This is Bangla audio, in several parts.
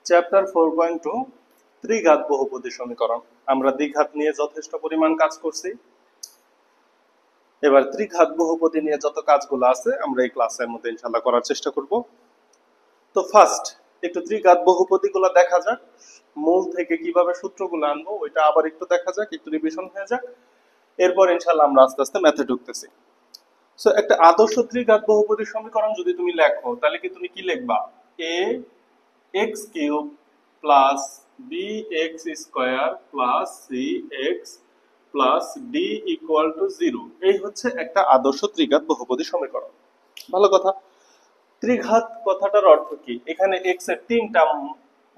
চ্যাপ্টার 4.2 ত্রিঘাত বহুপদী সমীকরণ। আমরা দ্বিঘাত নিয়ে যথেষ্ট পরিমাণ কাজ করছি। এবার ত্রিঘাত বহুপদী নিয়ে যত কাজগুলো আছে আমরা এই ক্লাসের মধ্যে ইনশাআল্লাহ করার চেষ্টা করব। তো ফার্স্ট একটু ত্রিঘাত বহুপদীগুলো দেখা যাক, মূল থেকে কিভাবে সূত্রগুলো আনবো ওইটা আবার একটু দেখা যাক, একটু রিভিশন হয়ে যাক। এরপর ইনশাআল্লাহ আমরা আস্তে আস্তে ম্যাথে ঢুকতেছি। সো একটা আদর্শ ত্রিঘাত বহুপদী সমীকরণ যদি তুমি লেখো তাহলে কি তুমি কি লিখবা? a x cube plus bx square plus cx plus d equal to 0। এই হচ্ছে একটা আদর্শ ত্রিঘাত বহুপদী সমীকরণ। ভালো কথা। ত্রিঘাত কথাটার অর্থ কি? এখানে x এর তিনটা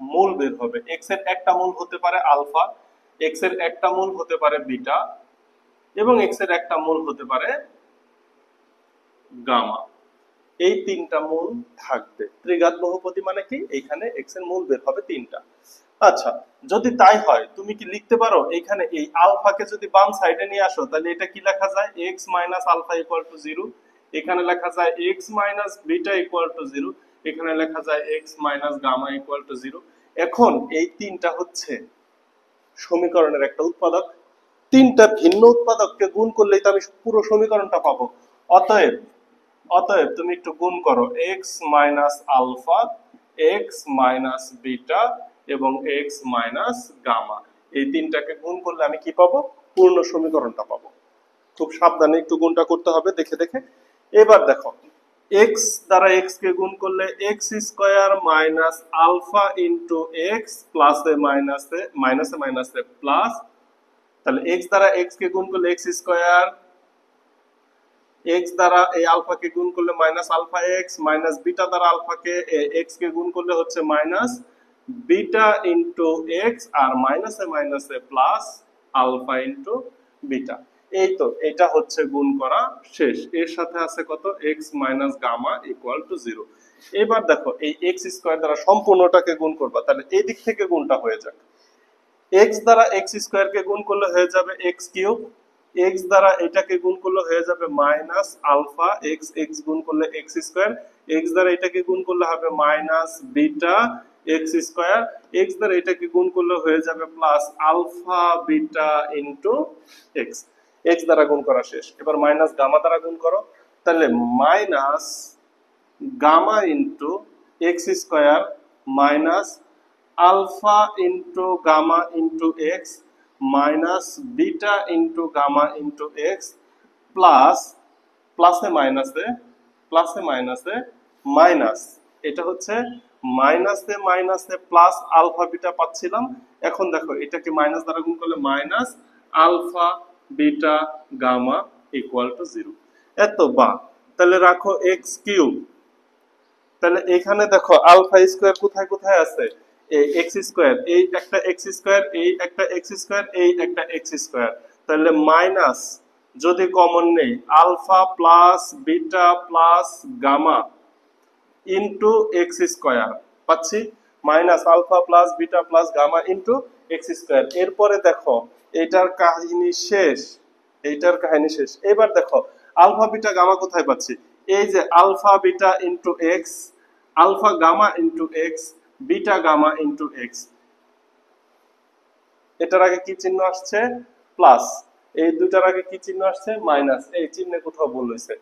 মূল বের হবে। x এর একটা মূল হতে পারে আলফা, x এর একটা মূল হতে পারে বিটা এবং x এর একটা মূল হতে পারে গামা। এই তিনটা মূল থাকবে। ত্রিঘাত বহুপদী মানে কি? এখানে x এর মূল বের হবে তিনটা। আচ্ছা, যদি তাই হয় তুমি কি লিখতে পারো এখানে এই আলফাকে যদি বাম সাইডে নিয়ে আসো তাহলে এটা কি লেখা যায়? x minus alpha equal to 0। এখানে লেখা যায় x minus beta equal to 0। এখানে লেখা যায় x minus gamma equal to 0। এখন এই তিনটা হচ্ছে সমীকরণের একটা উৎপাদক। তিনটা ভিন্ন উৎপাদককে গুণ করলেই তো আমি পুরো সমীকরণটা পাবো। অতএব অতএব তুমি একটু গুণ করো x minus alpha, x minus beta এবং x মাইনাস গামা। এই তিনটাকে গুণ করলে আমি কি পাবো? পূর্ণ সমীকরণটা পাবো। খুব সাবধানে একটু গুণটা করতে হবে দেখে দেখে। এবার দেখো x দ্বারা x কে গুণ করলে x square minus alpha into X plus A মাইনাসে প্লাস, তাহলে x দ্বারা x কে গুণ করলে x স্কয়ার, x দ্বারা এই আলফাকে গুণ করলে minus alpha x, minus beta দ্বারা আলফাকে এক্স কে গুণ করলে হচ্ছে মাইনাস বিটা ইন্টু এক্স আর মাইনাসে প্লাস আলফা ইন্টু বিটা। এই তো এটা হচ্ছে গুণ করা শেষ। এর সাথে আছে কত? X minus gamma equal to 0। এবার দেখো এই এক্স স্কয়ার দ্বারা সম্পূর্ণটাকে গুণ করবা, তাহলে এই দিক থেকে গুণটা হয়ে যাক। এক্স দ্বারা এক্স স্কয়ার কে গুণ করলে হয়ে যাবে এক্স কিউব, এক্স দ্বারা এটাকে গুণ করলে হয়ে যাবে মাইনাস আলফা এক্স, এক্স গুণ করলে এক্স স্কয়ার, এক্স দ্বারা এটাকে গুণ করলে হবে minus beta x square, x দ্বারা এটাকে গুণ করলে হয়ে যাবে plus alpha beta into x. X দ্বারা গুণ করা শেষ। এবার মাইনাস গামা দ্বারা গুণ করো, তাহলে minus gamma into x square minus alpha into gamma into x minus beta into gamma into x plus প্লাসে মাইনাসে মাইনাস, এটা হচ্ছে মাইনাসে প্লাস আলফা বিটা পাচ্ছিলাম। এখন দেখো এটাকে মাইনাস দ্বারা গুণ করলে minus alpha beta gamma equal to 0। এত বা তাহলে রাখো এক্স কিউব, তাহলে এখানে দেখো আলফা স্কয়ার কোথায় কোথায় আছে? এই এক্স স্কয়ার, এই একটা এক্স স্কয়ার, এই একটা এক্স স্কয়ার, এই একটা এক্স স্কয়ার, তাহলে মাইনাস যদি কমন নেই alpha plus beta plus gamma into x square পাচ্ছি, minus alpha plus beta plus gamma into x square. এরপরে দেখো এটার কাহিনী শেষ, এইটার কাহিনী শেষ। এবার দেখো আলফা বিটা গামা কোথায় পাচ্ছি? এই যে alpha beta into x, alpha gamma into x, beta gamma into x. এটার আগে কি চিহ্ন আসছে? প্লাস। এই দুটার আগে কি চিহ্ন আসছে? মাইনাস। এই চিহ্নে কোথাও ভুল হয়েছে,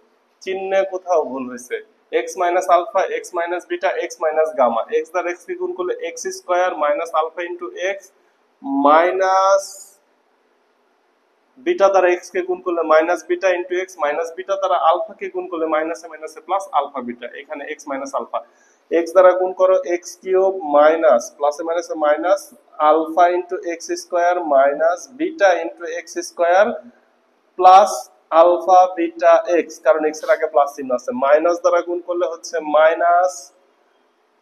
চিহ্নে কোথাও ভুল হয়েছে। x minus alpha, x minus beta, x minus gamma. x দ্বারা x কে গুণ করলে x square minus alpha into x minus beta দ্বারা x কে গুণ করলে minus beta into x minus beta দ্বারা আলফা কে গুণ করলে মাইনাসে প্লাস আলফা বিটা। এখানে x মাইনাস আলফা, x দ্বারা গুণ করো x কিউব মাইনাস প্লাসে minus alpha into x square minus beta into x square plus alpha beta x, কারণ x এর আগে প্লাস চিহ্ন আছে। মাইনাস দ্বারা গুণ করলে হচ্ছে মাইনাস,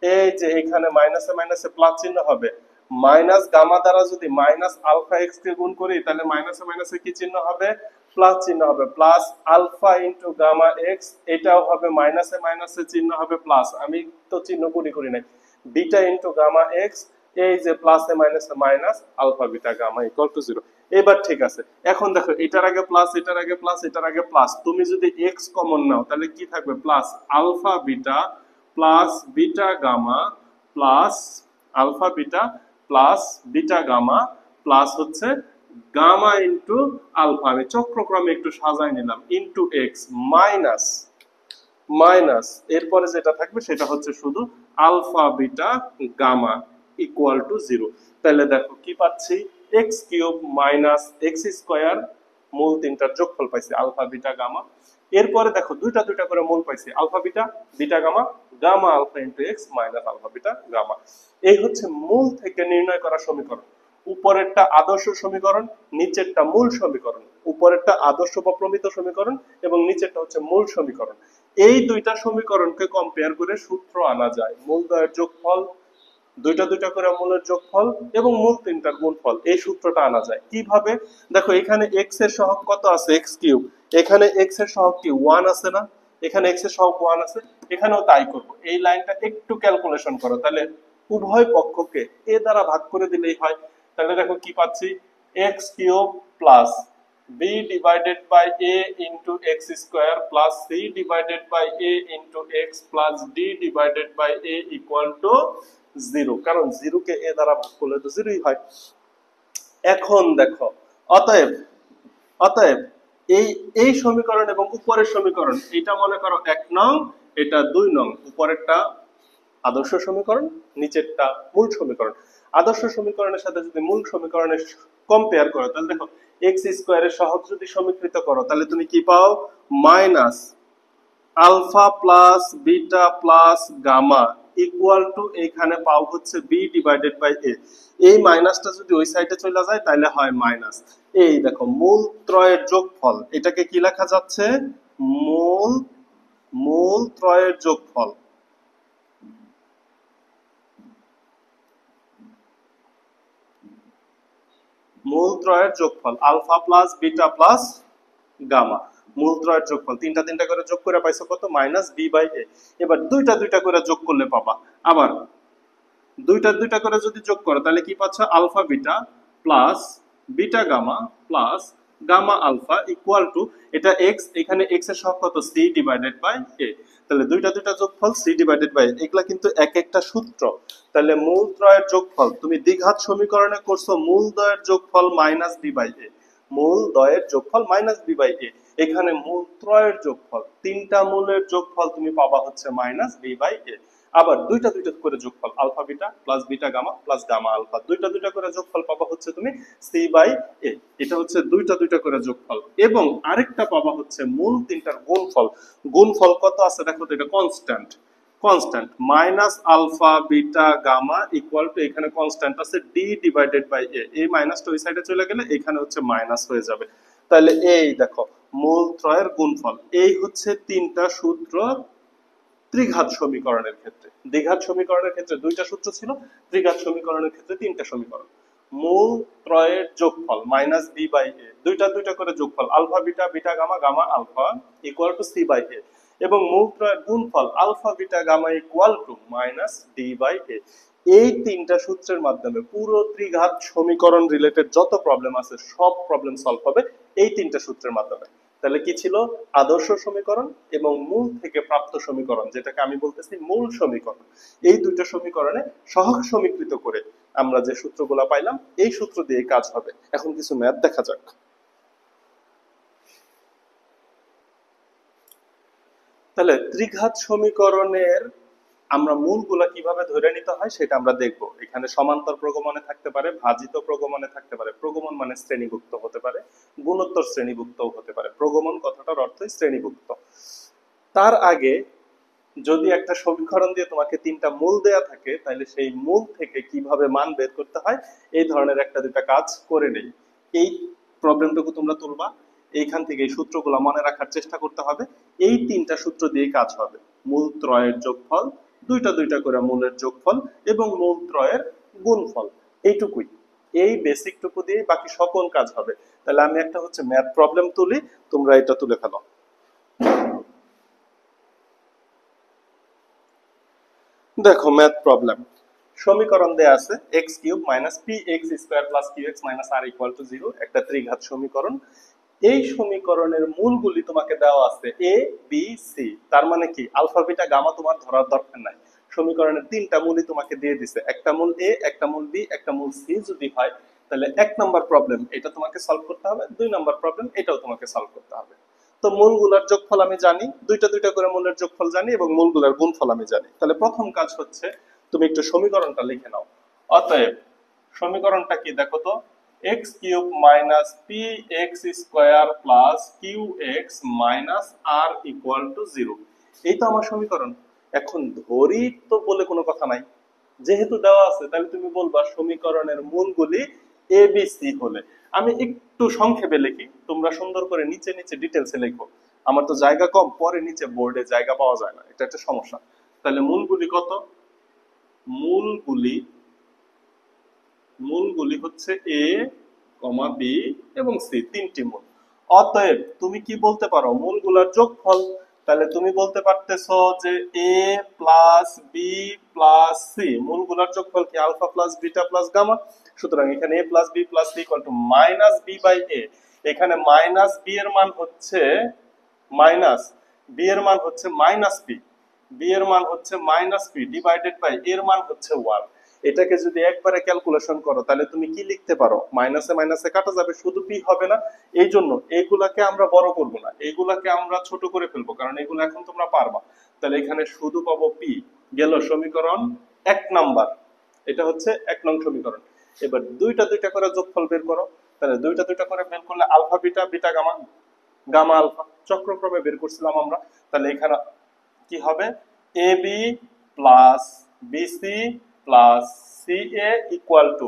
এই যে এখানে মাইনাসে প্লাস চিহ্ন হবে। মাইনাস গামা দ্বারা যদি মাইনাস আলফা এক্স কে গুণ করি তাহলে মাইনাসে কি চিহ্ন হবে? প্লাস চিহ্ন হবে। Plus alpha into gamma x, এটাও হবে মাইনাসে চিহ্ন হবে প্লাস, আমি তো চিহ্ন করি নাই। বিটা ইনটু গামা এক্স, এই যে প্লাসে minus alpha beta gamma equal to 0। এবার ঠিক আছে। এখন দেখো এটার আগে প্লাস, এটার আগে প্লাস, এটার আগে প্লাস, তুমি যদি এক্স কমন নাও তাহলে কি থাকবে? Plus alpha beta plus beta gamma plus alpha beta plus beta gamma plus হচ্ছে গামা ইন্টু আলফা, আমি চক্রক্রমে একটু সাজাই নিলাম, ইন্টু এক্স মাইনাস মাইনাস এরপরে যেটা থাকবে সেটা হচ্ছে শুধু alpha beta gamma equal to 0। তাহলে দেখো কি পাচ্ছি, x cube minus x square, মূল তিনটার যোগফল পাইছি আলফা বিটা গামা। এরপরে দেখো দুইটা দুইটা করে মূল পাইছি, alpha beta beta gamma gamma alpha into x minus alpha beta gamma. এই হচ্ছে মূল থেকে নির্ণয় করা সমীকরণ। উপরেরটা আদর্শ সমীকরণ, নিচেরটা মূল সমীকরণ। উপরেরটা আদর্শ বা প্রমিত সমীকরণ এবং নিচেরটা হচ্ছে মূল সমীকরণ। এই দুইটা সমীকরণকে কম্পেয়ার করে সূত্র আনা যায়, মূল দ্বয়ের যোগফল, দুইটা দুইটা করে মূলের যোগফল এবং মূল তিনটার গুণফল। এই সূত্রটা আনা যায় কিভাবে, দেখো এখানে এক্স এর সহগ কত আছে, এক্স কিউব, এখানে এক্স এর সহগ কি 1 আছে না, এখানে এক্স এর সহগ 1 আছে, এখানেও তাই করব। এই লাইনটা একটু ক্যালকুলেশন করো, তাহলে উভয় পক্ষকে এ দ্বারা ভাগ করে দিলেই হয়। তাহলে দেখো কি পাচ্ছি, x cube plus b divided by a into x square plus c divided by a into x plus d divided by a equal to 0, কারণ 0 কে a দ্বারা ভাগ করলে তো 0ই হয়। এখন দেখো অতএব অতএব এই এই সমীকরণ এবং উপরের সমীকরণ, এটা মনে করো 1 নং, এটা 2 নং, উপরেরটা আদর্শ সমীকরণ, নিচেরটা মূল সমীকরণ। আদর্শ সমীকরণের সাথে যদি মূল সমীকরণের কম্পেয়ার করো, তাহলে দেখো এক্স স্কোয়ারের সহগ যদি সমীকৃত করো তাহলে তুমি কি পাও, minus alpha plus beta plus gamma equal to এখানে পাও হচ্ছে বি ডিভাইডেড বাই এ। এই মাইনাসটা যদি ওই সাইডে চলে যায় তাহলে হয় মাইনাস। এই দেখো মূল ত্রয়ের যোগফল, এটাকে কি লেখা যাচ্ছে, মূল মূল ত্রয়ের যোগফল। মূল ত্রয়ের যোগফল alpha plus beta plus gamma, মূল ত্রয়ের যোগফল। তিনটা তিনটা করে যোগ করে পাইছো কত, মাইনাস বি বাই এ। এবার দুইটা দুইটা করে যোগ করলে পাবা, আবার দুইটা দুইটা করে যদি যোগ করো তাহলে কি পাচ্ছ, alpha beta plus beta gamma plus gamma alpha equal to, এটা এক্স, এখানে এক্স এর সহগ কত, সি ডিভাইডেড বাই এ। তাহলে দুইটা দুইটা যোগফল সি ডিভাইডেড বাই, এগুলা কিন্তু এক একটা সূত্র। তাহলে মূল ত্রয়ের যোগফল তুমি দ্বিঘাত সমীকরণে করছো মূল দ্বয়ের যোগফল মাইনাস বি বাই এ, মূল দ্বয়ের যোগফল মাইনাস বি বাই এ। এখানে মূল ত্রয়ের যোগফল, তিনটা মূলের যোগফল তুমি পাবা হচ্ছে মাইনাস বি বাই এ। আবার দুইটা দুইটা করে যোগফল alpha beta plus beta gamma plus gamma alpha, দুইটা দুইটা করে যোগফল পাবা হচ্ছে তুমি সি বাই এ। এটা হচ্ছে দুইটা দুইটা করে যোগফল। এবং আরেকটা পাবা হচ্ছে মূল তিনটার গুণফল। গুণফল কত আছে দেখো তো, এটা constant, constant minus alpha beta gamma equal to, এখানে কনস্ট্যান্ট আছে ডি ডিভাইডেড বাই এ। এই মাইনাসটা ওই সাইডে চলে গেলে এখানে হচ্ছে মাইনাস হয়ে যাবে। তাহলে এই দেখো মূল ত্রয়ের গুণফল। এই হচ্ছে তিনটা সূত্র ত্রিঘাত সমীকরণের ক্ষেত্রে। দ্বিঘাত সমীকরণের ক্ষেত্রে দুইটা সূত্র ছিল, ত্রিঘাত সমীকরণের ক্ষেত্রে তিনটা সমীকরণ। মূল ত্রয়ের যোগফল মাইনাস বি বাই এ, দুইটা দুইটা করে যোগফল alpha beta beta gamma gamma alpha equal to C by A, এবং মূল ত্রয়ের গুণফল alpha beta gamma equal to minus D by এ। এই তিনটা সূত্রের মাধ্যমে পুরো ত্রিঘাত সমীকরণ রিলেটেড যত প্রবলেম আছে সব প্রবলেম সলভ হবে এই তিনটা সূত্রের মাধ্যমে। তাহলে কি ছিল, আদর্শ সমীকরণ এবং মূল থেকে প্রাপ্ত সমীকরণ, যেটাকে আমি বলতেছি মূল সমীকরণ। এই দুইটা সমীকরণে সহগ সমীকৃত করে আমরা যে সূত্রগুলা পাইলাম এই সূত্র দিয়ে কাজ হবে। এখন কিছু ম্যাথ দেখা যাক। তাহলে ত্রিঘাত সমীকরণের আমরা মূলগুলা কিভাবে ধরে নিতে হয় সেটা আমরা দেখব। এখানে সমান্তর প্রগমনে থাকতে পারে, ভাজিত প্রগমনে থাকতে পারে। প্রগমন মানে শ্রেণীভুক্ত হতে পারে, গুণোত্তর শ্রেণীভুক্তও হতে পারে। প্রগমন কথাটার অর্থই শ্রেণীভুক্ত। তার আগে যদি একটা সমীকরণ দিয়ে তোমাকে তিনটা মূল দেয়া থাকে তাহলে সেই মূল থেকে কিভাবে মান বের করতে হয় এই ধরনের একটা দুটা কাজ করে নেই। এই প্রবলেমটুকু তোমরা তুলবা, এইখান থেকে এই সূত্রগুলো মনে রাখার চেষ্টা করতে হবে। এই তিনটা সূত্র দিয়ে কাজ হবে, মূল ত্রয়ের যোগফল, দুইটা দুইটা করে মূলের যোগফল এবং মূল ত্রয়ের গুণফল। এইটুকুই, এই বেসিকটুকু দিয়ে বাকি সকল কাজ হবে। তাহলে আমি একটা হচ্ছে ম্যাথ প্রবলেম তুলি, তোমরা এটা তুলে ফেলো। দেখো ম্যাথ প্রবলেম, সমীকরণ দেয়া আছে x cube minus p x square plus q x minus r equal to 0, একটা ত্রিঘাত সমীকরণ। এই সমীকরণের মূলগুলি তোমাকে দেওয়া আছে এ বি সি। তার মানে কি, আলফা বিটা গামা তোমার ধরার দরকার নাই, সমীকরণের তিনটা মূলই তোমাকে দিয়ে দিছে, একটা মূল এ, একটা মূল বি, একটা মূল সি যদি হয় তাহলে 1 নাম্বার প্রবলেম এটা তোমাকে সলভ করতে হবে, 2 নাম্বার প্রবলেম এটাও তোমাকে সলভ করতে হবে। তো মূলগুলোর যোগফল আমি জানি, দুইটা দুইটা করে মূলের যোগফল জানি এবং মূলগুলোর গুণফল আমি জানি। তাহলে প্রথম কাজ হচ্ছে তুমি একটু সমীকরণটা লিখে নাও। অতএব সমীকরণটা কি দেখো তো, x cube minus p x square plus q x minus r equal to 0, এই তো আমার সমীকরণ। এখন ধরি তো বলে কোনো কথা নাই, যেহেতু দেওয়া আছে তাহলে তুমি বলবা সমীকরণের মূলগুলি এ বি সি হলে। আমি একটু সংক্ষেপে লিখি, তোমরা সুন্দর করে নিচে নিচে ডিটেলসে লিখো, আমার তো জায়গা কম, পরে নিচে বোর্ডে জায়গা পাওয়া যায় না, এটা একটা সমস্যা। তাহলে মূলগুলি কত, মূলগুলি মূলগুলি হচ্ছে এ কমা বি এবং সি, তিনটি মূল। অতএব তুমি কি বলতে পারো, মূলগুলোর যোগফল। তাহলে তুমি বলতে পারতেছো যে A plus B plus C, মূলগুলোর যোগফল কি alpha plus beta plus gamma. সুতরাং এখানে A plus B plus C equal to minus B by A. এখানে মাইনাস বি এর মান হচ্ছে মাইনাস বি এর মান হচ্ছে মাইনাস বি, বি এর মান হচ্ছে মাইনাস বি ডিভাইডেড বাই এর মান হচ্ছে 1। এটাকে যদি একবারে ক্যালকুলেশন করো তাহলে তুমি কি লিখতে পারো, মাইনাসে মাইনাসে কাটা যাবে, শুধু পি হবে না। এই জন্য এইগুলাকে আমরা বড় করব না, এইগুলাকে আমরা ছোট করে ফেলবো, কারণ এগুলো এখন তোমরা পারবা। তাহলে এখানে শুধু পাবো পি, গেল সমীকরণ 1 নাম্বার, এটা হচ্ছে 1 নং সমীকরণ। এবার দুইটা দুইটা করে যোগফল বের করো, তাহলে দুইটা দুইটা করে বের করলে alpha beta, beta gamma, gamma alpha, চক্রক্রমে বের করছিলাম আমরা। তাহলে এখানে কি হবে, A B plus BC plus C A equal to,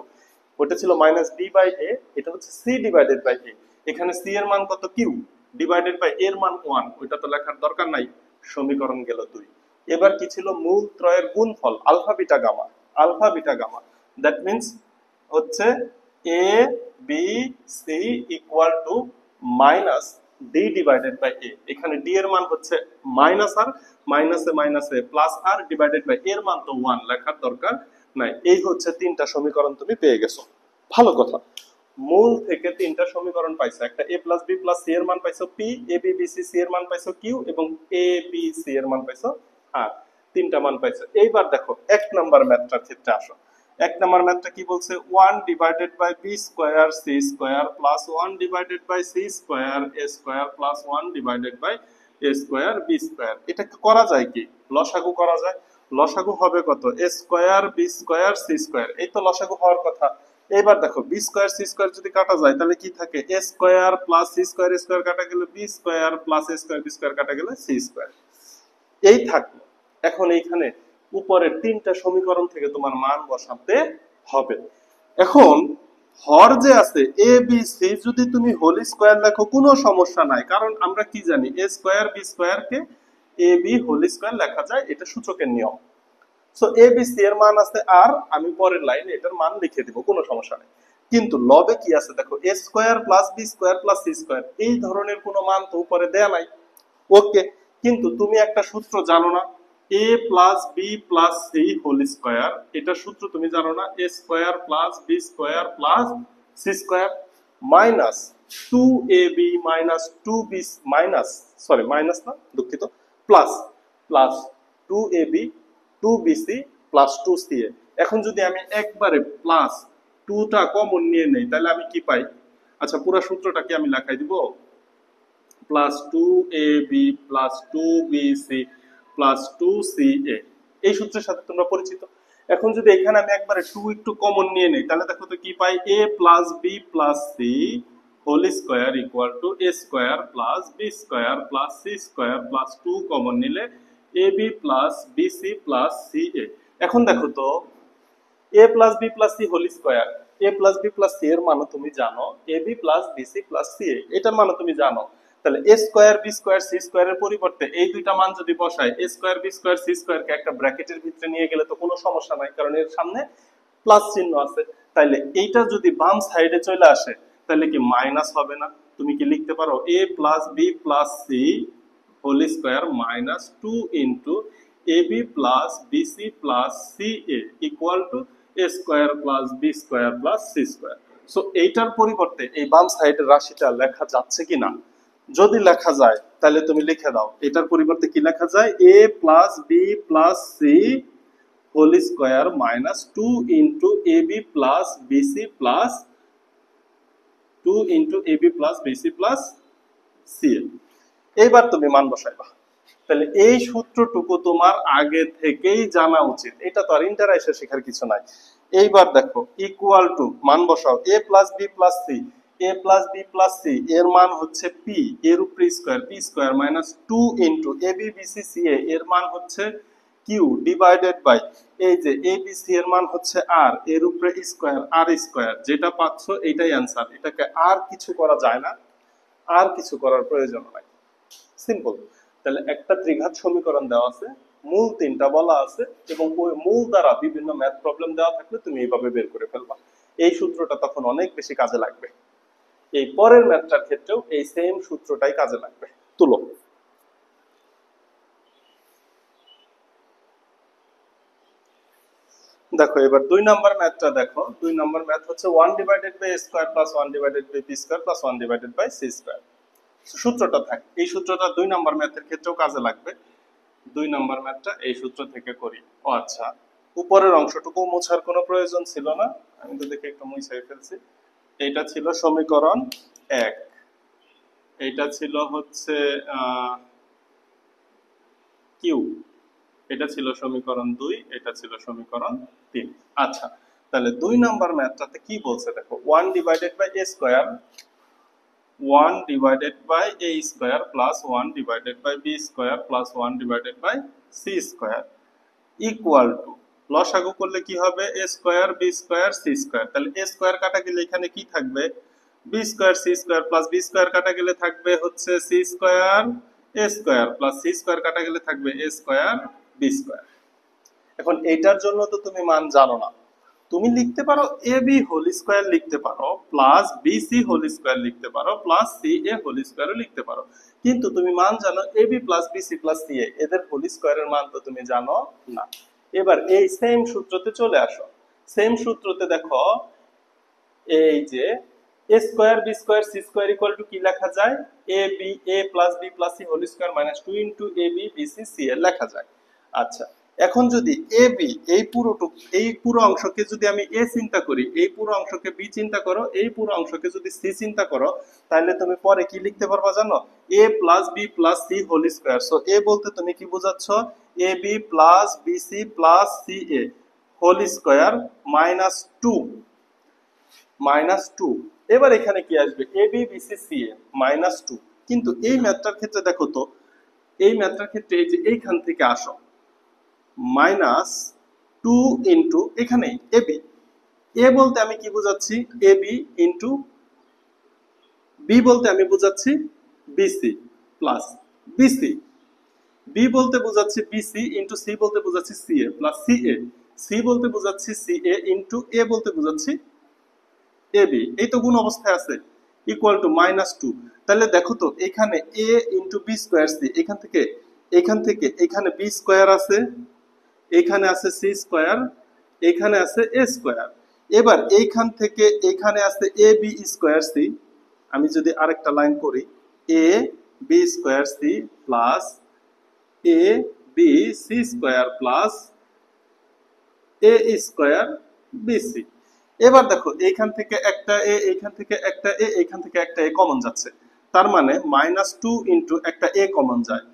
ওটা ছিল মাইনাস বি বাই এ, এটা হচ্ছে সি ডিভাইডেড বাই এ। এখানে সি এর মান কত, কিউ, ডিভাইডেড বাই এর মান 1, ওইটা তো লেখার দরকার নাই। সমীকরণ গেল 2। এবার কি ছিল, মূল ত্রয়ের গুণফল alpha beta gamma, alpha beta gamma, that means হচ্ছে A B C equal to minus D divided by A. এখানে ডি এর মান হচ্ছে মাইনাস আর, মাইনাসে মাইনাসে প্লাস আর ডিভাইডেড বাই এর মান তো 1, লেখার দরকার নাই। এই হচ্ছে তিনটা সমীকরণ তুমি পেয়ে গেছো, ভালো কথা। মূল থেকে তিনটা সমীকরণ পাইছো, একটা এ প্লাস বি প্লাস সি এর মান পাইছো পি, এ বি বি সি সি এর মান পাইছো কিউ, এবং এ বি সি এর মান পাইছো আর, তিনটা মান পাইছো। এইবার দেখো 1 নাম্বার ম্যাথটার ক্ষেত্রে আসো। 1 নাম্বার ম্যাথটা কি বলছে, 1 divided by b square C square plus 1 divided by c square a square plus 1 divided by a square B square. এটা করা যায় কি, লসাগু করা যায়। লসাগু হবে কত, A square B square C square, এই তো লসাগু হওয়ার কথা। এবার দেখো বি স্কয়ার সি স্কয়ার যদি কাটা যায় তাহলে কি থাকে, A square plus C square square কাটা গেলে B square plus A square B square কাটা গেলে সি স্কয়ার, এই থাকলো। এখন এইখানে উপরের তিনটা সমীকরণ থেকে তোমার মান বসাতে হবে। এখন হর যে আছে এ বি সি, যদি তুমি হোল স্কয়ার লেখো কোনো সমস্যা নাই, কারণ আমরা কি জানি এ square B square K A B whole square লেখা যায়, এটা সূচকের নিয়ম। সো এ বি সি এর মান আছে আর, আমি পরের লাইনে এটার মান লিখে দিব, কোনো সমস্যা নেই। কিন্তু লবে কি আছে দেখো, A square plus B square plus C square, এই ধরনের কোনো মান তো উপরে দেয়া নাই। ওকে, কিন্তু তুমি একটা সূত্র জানো না, A plus B plus C whole square, এটা সূত্র তুমি জানো না, A square plus B square plus C square minus 2ab minus 2b minus, sorry minus না দুঃখিত, plus plus 2ab 2bc plus 2ca। এখন যদি আমি একবারে প্লাস 2টা কমন নিয়ে নেই তাহলে আমি কি পাই, আচ্ছা পুরো সূত্রটাকে আমি লেখাই দিব, plus 2ab plus 2bc plus 2ca, এই সূত্রের সাথে তোমরা পরিচিত। এখন যদি এখানে আমি একবারে 2 একটু কমন নিয়ে নেই তাহলে দেখো তো কি পাই, a plus b plus c whole square equal to a square plus b square plus c square plus 2 common নিলে ab plus bc plus ca। এখন দেখো তো a plus b plus c whole square, a plus b plus c এর মান তুমি জানো, ab plus bc plus ca এটার মান তুমি জানো। তাহলে a square b square c স্কয়ারের পরিবর্তে এই দুইটা মান যদি বসাই, a square b square c square কে একটা ব্র্যাকেটের ভিতরে নিয়ে গেলে তো কোনো সমস্যা নাই, কারণ এর সামনে প্লাস চিহ্ন আছে। তাইলে এইটা যদি বাম সাইডে চলে আসে তাহলে কি মাইনাস হবে না, তুমি কি লিখতে পারো a plus b plus c whole square minus 2 into ab plus bc plus ca equal to a square plus b square plus c square. So এইটার পরিবর্তে এই বাম সাইডের রাশিটা লেখা যাচ্ছে কিনা, যদি লেখা যায় তাহলে তুমি লিখে দাও, এটার পরিবর্তে কি লেখা যায়, a plus b plus c whole square minus 2 into a b plus BC plus 2 into a b plus BC plus c. এইবার তুমি মান বসাইবা। তাহলে এই সূত্রটুকু তোমার আগে থেকেই জানা উচিত, এটা তো আর ইন্টার এসে শেখার কিছু নাই। এইবার দেখো ইকুয়াল টু মান বসাও, A plus B plus C, A plus B plus C এর মান হচ্ছে পি, এর উপরে square P square minus 2 into এ বি বি সি সি এর মান হচ্ছে কিউ ডিভাইডেড বাই এই যে এ বি সি এর মান হচ্ছে আর, এর উপরে স্কোয়ার আর স্কোয়ার। যেটা পাচ্ছ এটাই অ্যান্সার, এটাকে আর কিছু করা যায় না, আর কিছু করার প্রয়োজন নাই, সিম্পল। তাহলে একটা ত্রিঘাত সমীকরণ দেওয়া আছে, মূল তিনটা বলা আছে, এবং ওই মূল দ্বারা বিভিন্ন ম্যাথ প্রবলেম দেওয়া থাকলে তুমি এইভাবে বের করে ফেলবা। এই সূত্রটা তখন অনেক বেশি কাজে লাগবে। এই পরের ম্যাথটার ক্ষেত্রেও এই সেম সূত্রটাই কাজে লাগবে। তুলো। দেখো এবার 2 নাম্বার ম্যাথটা দেখো। 2 নাম্বার ম্যাথ হচ্ছে 1 divided by a square plus 1 divided by b square plus 1 divided by c square. সূত্রটা থাকে, এই সূত্রটা 2 নাম্বার ম্যাথের ক্ষেত্রেও কাজে লাগবে। 2 নাম্বার ম্যাথটা এই সূত্র থেকে করি। ও আচ্ছা, উপরের অংশটুকু মোছার কোনো প্রয়োজন ছিল না, আমি তো দেখে একটু মুছাই ফেলছি। এইটা ছিল সমীকরণ 1, এইটা ছিল হচ্ছে কিউ, এটা ছিল সমীকরণ 2, এটা ছিল সমীকরণ 3। আচ্ছা, তাহলে 2 নাম্বার ম্যাথটাতে কি বলছে দেখো, 1 divided by a square, 1 divided by a square plus 1 divided by b square plus 1 divided by c square equal to, লসাগু করলে কি হবে, a square b square c square. তাহলে a স্কয়ার কাটা গেলে এখানে কি থাকবে, b square c square plus b square কাটা গেলে থাকবে হচ্ছে c square a square plus c square কাটা গেলে থাকবে a স্কয়ার b স্কয়ার। এখন এইটার জন্য তো তুমি মান জানো না, তুমি লিখতে পারো ab হোল স্কয়ার লিখতে পারো প্লাস bc হোল স্কয়ার লিখতে পারো প্লাস ca হোল স্কয়ারও লিখতে পারো, কিন্তু তুমি মান জানো ab plus bc plus ca, এদের হোল স্কয়ারের মান তো তুমি জানো না। এবার এই সেম সূত্রতে চলে আসো। সেম সূত্রতে দেখো এই যে a square b square c square equal to কি লেখা যায়, ab a plus b plus c whole square minus 2 into ab bc c এর লেখা যায়। আচ্ছা, এখন যদি ab এই পুরো অংশকে যদি আমি a চিন্তা করি, এই পুরো অংশকে b চিন্তা করো, এই পুরো অংশকে যদি c চিন্তা করো, তাহলে তুমি পরে কি লিখতে পারবা জানো, a plus b plus c whole square. So a বলতে তুমি কি বোঝাচ্ছ, ab plus bc plus ca whole square minus 2। এবার এখানে কি আসবে, ab bc ca মাইনাস 2। কিন্তু এই ম্যাথটার ক্ষেত্রে দেখো তো, এই ম্যাথটার ক্ষেত্রে এই যে এইখান থেকে আসো মাইনাস 2 ইন্টু এখানে ab, a বলতে আমি কি বোঝাচ্ছি, ab ইন্টু b বলতে আমি বোঝাচ্ছি bc প্লাস bc, b বলতে বোঝাচ্ছি bc ইন্টু c বলতে বোঝাচ্ছি ca প্লাস ca, c বলতে বোঝাচ্ছি ca ইন্টু a বলতে বোঝাচ্ছি ab। এই তো গুণ অবস্থায় আছে, ইকুয়াল টু মাইনাস 2। তাহলে দেখো তো এখানে a into b square c, এখান থেকে এখানে b স্কয়ার আছে, এখানে আছে c স্কয়ার, এখানে আছে a স্কয়ার। এবার এইখান থেকে এখানে আছে a b স্কয়ার c, আমি যদি আরেকটা লাইন করি a b square c plus a b c square plus a square bc। এবার দেখো এইখান থেকে একটা a, এইখান থেকে একটা a, এইখান থেকে একটা a কমন যাচ্ছে, তার মানে মাইনাস 2 ইন্টু একটা a কমন যায়।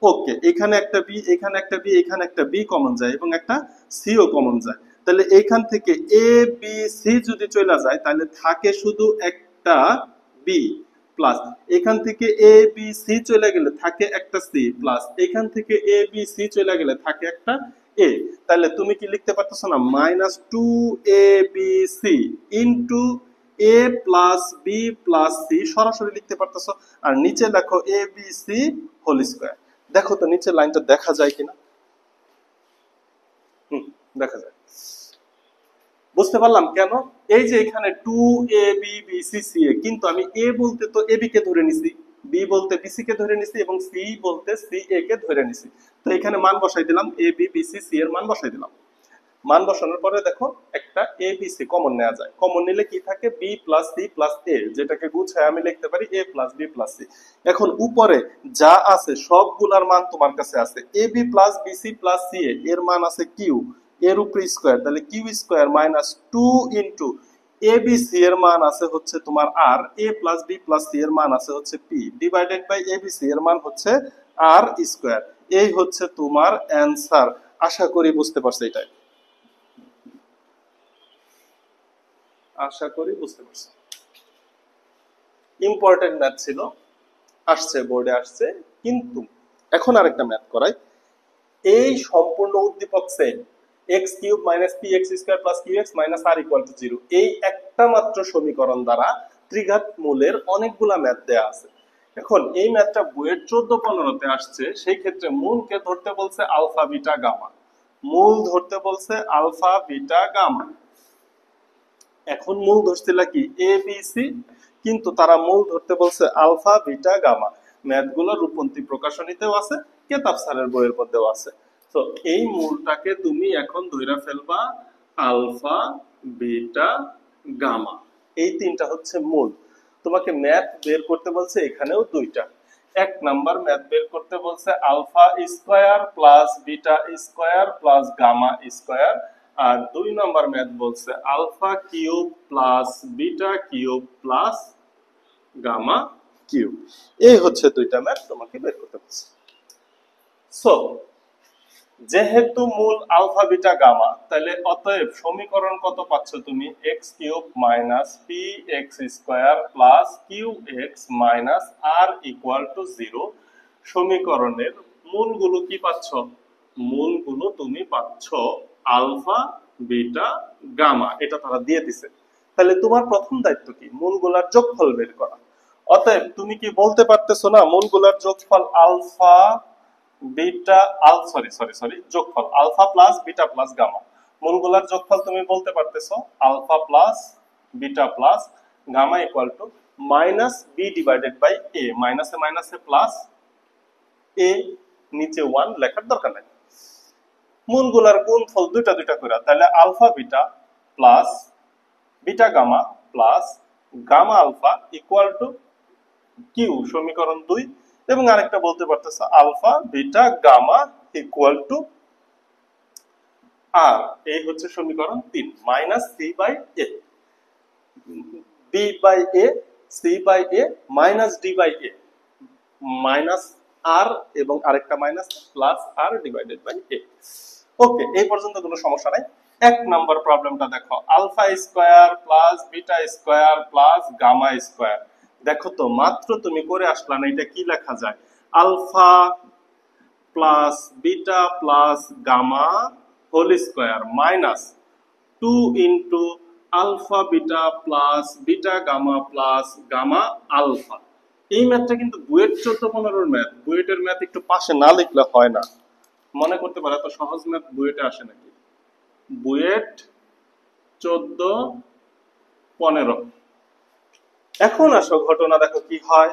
ওকে, এখানে একটা b, এখানে একটা b, এখানে একটা b কমন যায় এবং একটা c ও কমন যায়। তাহলে এইখান থেকে a b c যদি চলে যায় তাহলে থাকে শুধু একটা b প্লাস, এখান থেকে a b c চলে গেলে থাকে একটা c প্লাস, এখান থেকে a b c চলে গেলে থাকে একটা a। তাহলে তুমি কি লিখতে পারতেছো না, minus 2abc into a plus b plus c সরাসরি লিখতে পারতেছো, আর নিচে লেখো abc হোল স্কয়ার। দেখো তো নিচের লাইনটা দেখা যায় কিনা, দেখা যায়। বুঝতে পারলাম কেন, এই যে এখানে 2ab bc ca, কিন্তু আমি a বলতে তো ab কে ধরে নিছি, b বলতে bc কে ধরে নিছি এবং c বলতে ca কে ধরে নিছি। তো এখানে মান বসাই দিলাম, ab bc c এর মান বসাই দিলাম। মান বসানোর পরে দেখো একটা abc কমন নেওয়া যায়, কমন নিলে কি থাকে, b plus c plus a, যেটাকে গুছায় আমি লিখতে পারি a plus b plus c। এখন উপরে যা আছে সবগুলার মান তোমার কাছে আছে, ab plus bc plus ca এর মান আছে q, এর উপরে স্কোয়ার, তাহলে q square minus 2 into A B c এর মান আছে হচ্ছে তোমার r, a plus B plus C এর মান আছে হচ্ছে P, divided by A B c এর মান হচ্ছে আর স্কোয়ার। এই হচ্ছে তোমার অ্যান্সার। আশা করি বুঝতে পারছো এটাই, আশা করি বুঝতে পারছো। ইম্পর্টেন্ট ম্যাথ ছিল, আসছে বোর্ডে আসছে। কিন্তু এখন আরেকটা ম্যাথ করাই। এই সম্পূর্ণ উদ্দীপক set x cube minus p x square plus q x minus r equal to 0, এই একটা মাত্র সমীকরণ দ্বারা ত্রিঘাত মূলের অনেকগুলা ম্যাথ দেয়া আছে। এখন এই ম্যাথটা বইয়ের 14-15-তে আসছে, সেই ক্ষেত্রে মূলকে ধরতে বলছে আলফা বিটা গামা, মূল ধরতে বলছে আলফা বিটা গামা। এখন মূল ধরছিল কি এ বি সি, কিন্তু তারা মূল ধরতে বলছে আলফা বিটা গামা। ম্যাথগুলো রূপন্তী প্রকাশনীতেও আছে, কেতাব স্যারের বইয়ের মধ্যেও আছে। তো এই মূলটাকে তুমি এখন ধরে ফেলবা আলফা বিটা গামা, এই তিনটা হচ্ছে মূল। তোমাকে ম্যাথ বের করতে বলছে এখানেও দুইটা। এক নাম্বার ম্যাথ বের করতে বলছে alpha square plus beta square plus gamma square, আর 2 নাম্বার ম্যাথ বলছে alpha cube plus beta cube plus gamma cube. এই হচ্ছে দুইটা ম্যাথ তোমাকে বের করতে বলছে। সো যেহেতু মূল আলফা বিটা গামা, তাহলে অতএব সমীকরণ কত পাচ্ছ তুমি, x cube minus p x square plus q x minus r equal to 0। সমীকরণের মূলগুলো কি পাচ্ছ, মূলগুলো তুমি পাচ্ছ আলফা বিটা গামা, এটা তারা দিয়ে দিছে। তাহলে তোমার প্রথম দায়িত্ব কি, মূলগুলার যোগফল বের করা। অতএব তুমি কি বলতে পারতেছো না মূলগুলার যোগফল আলফা বিটা যোগফল alpha plus beta plus gamma, মূলগুলার যোগফল তুমি বলতে পারতেছো alpha plus beta plus gamma equal to minus B divided by A, মাইনাসে মাইনাসে প্লাস এ, নিচে 1 লেখার দরকার নাই। মূলগুলার গুণফল দুইটা দুইটা করে, তাহলে alpha beta plus beta gamma plus gamma alpha equal to Q, সমীকরণ 2। এবং আরেকটা বলতে পারতেছো alpha beta gamma equal to R, এই হচ্ছে সমীকরণ 3, minus C by A, B by A, C by A minus D by A, minus R এবং আরেকটা minus plus R divided by A. Okay, এই পর্যন্ত কোনো সমস্যা নাই। এক নাম্বার প্রবলেমটা দেখো, alpha square plus beta square plus gamma square. দেখো তো মাত্র তুমি করে আসলা না, এটা কি লেখা যায়, alpha plus beta plus gamma whole square minus 2 into alpha beta plus beta gamma plus gamma alpha. এই ম্যাথটা কিন্তু বুয়েট 14-15 ম্যাথ, বুয়েটের ম্যাথ একটু পাশে না লিখলে হয় না। মনে করতে পারে এত সহজ ম্যাথ বুয়েটে আসে নাকি, বুয়েট 14-15। এখন আসো ঘটনা দেখো কি হয়,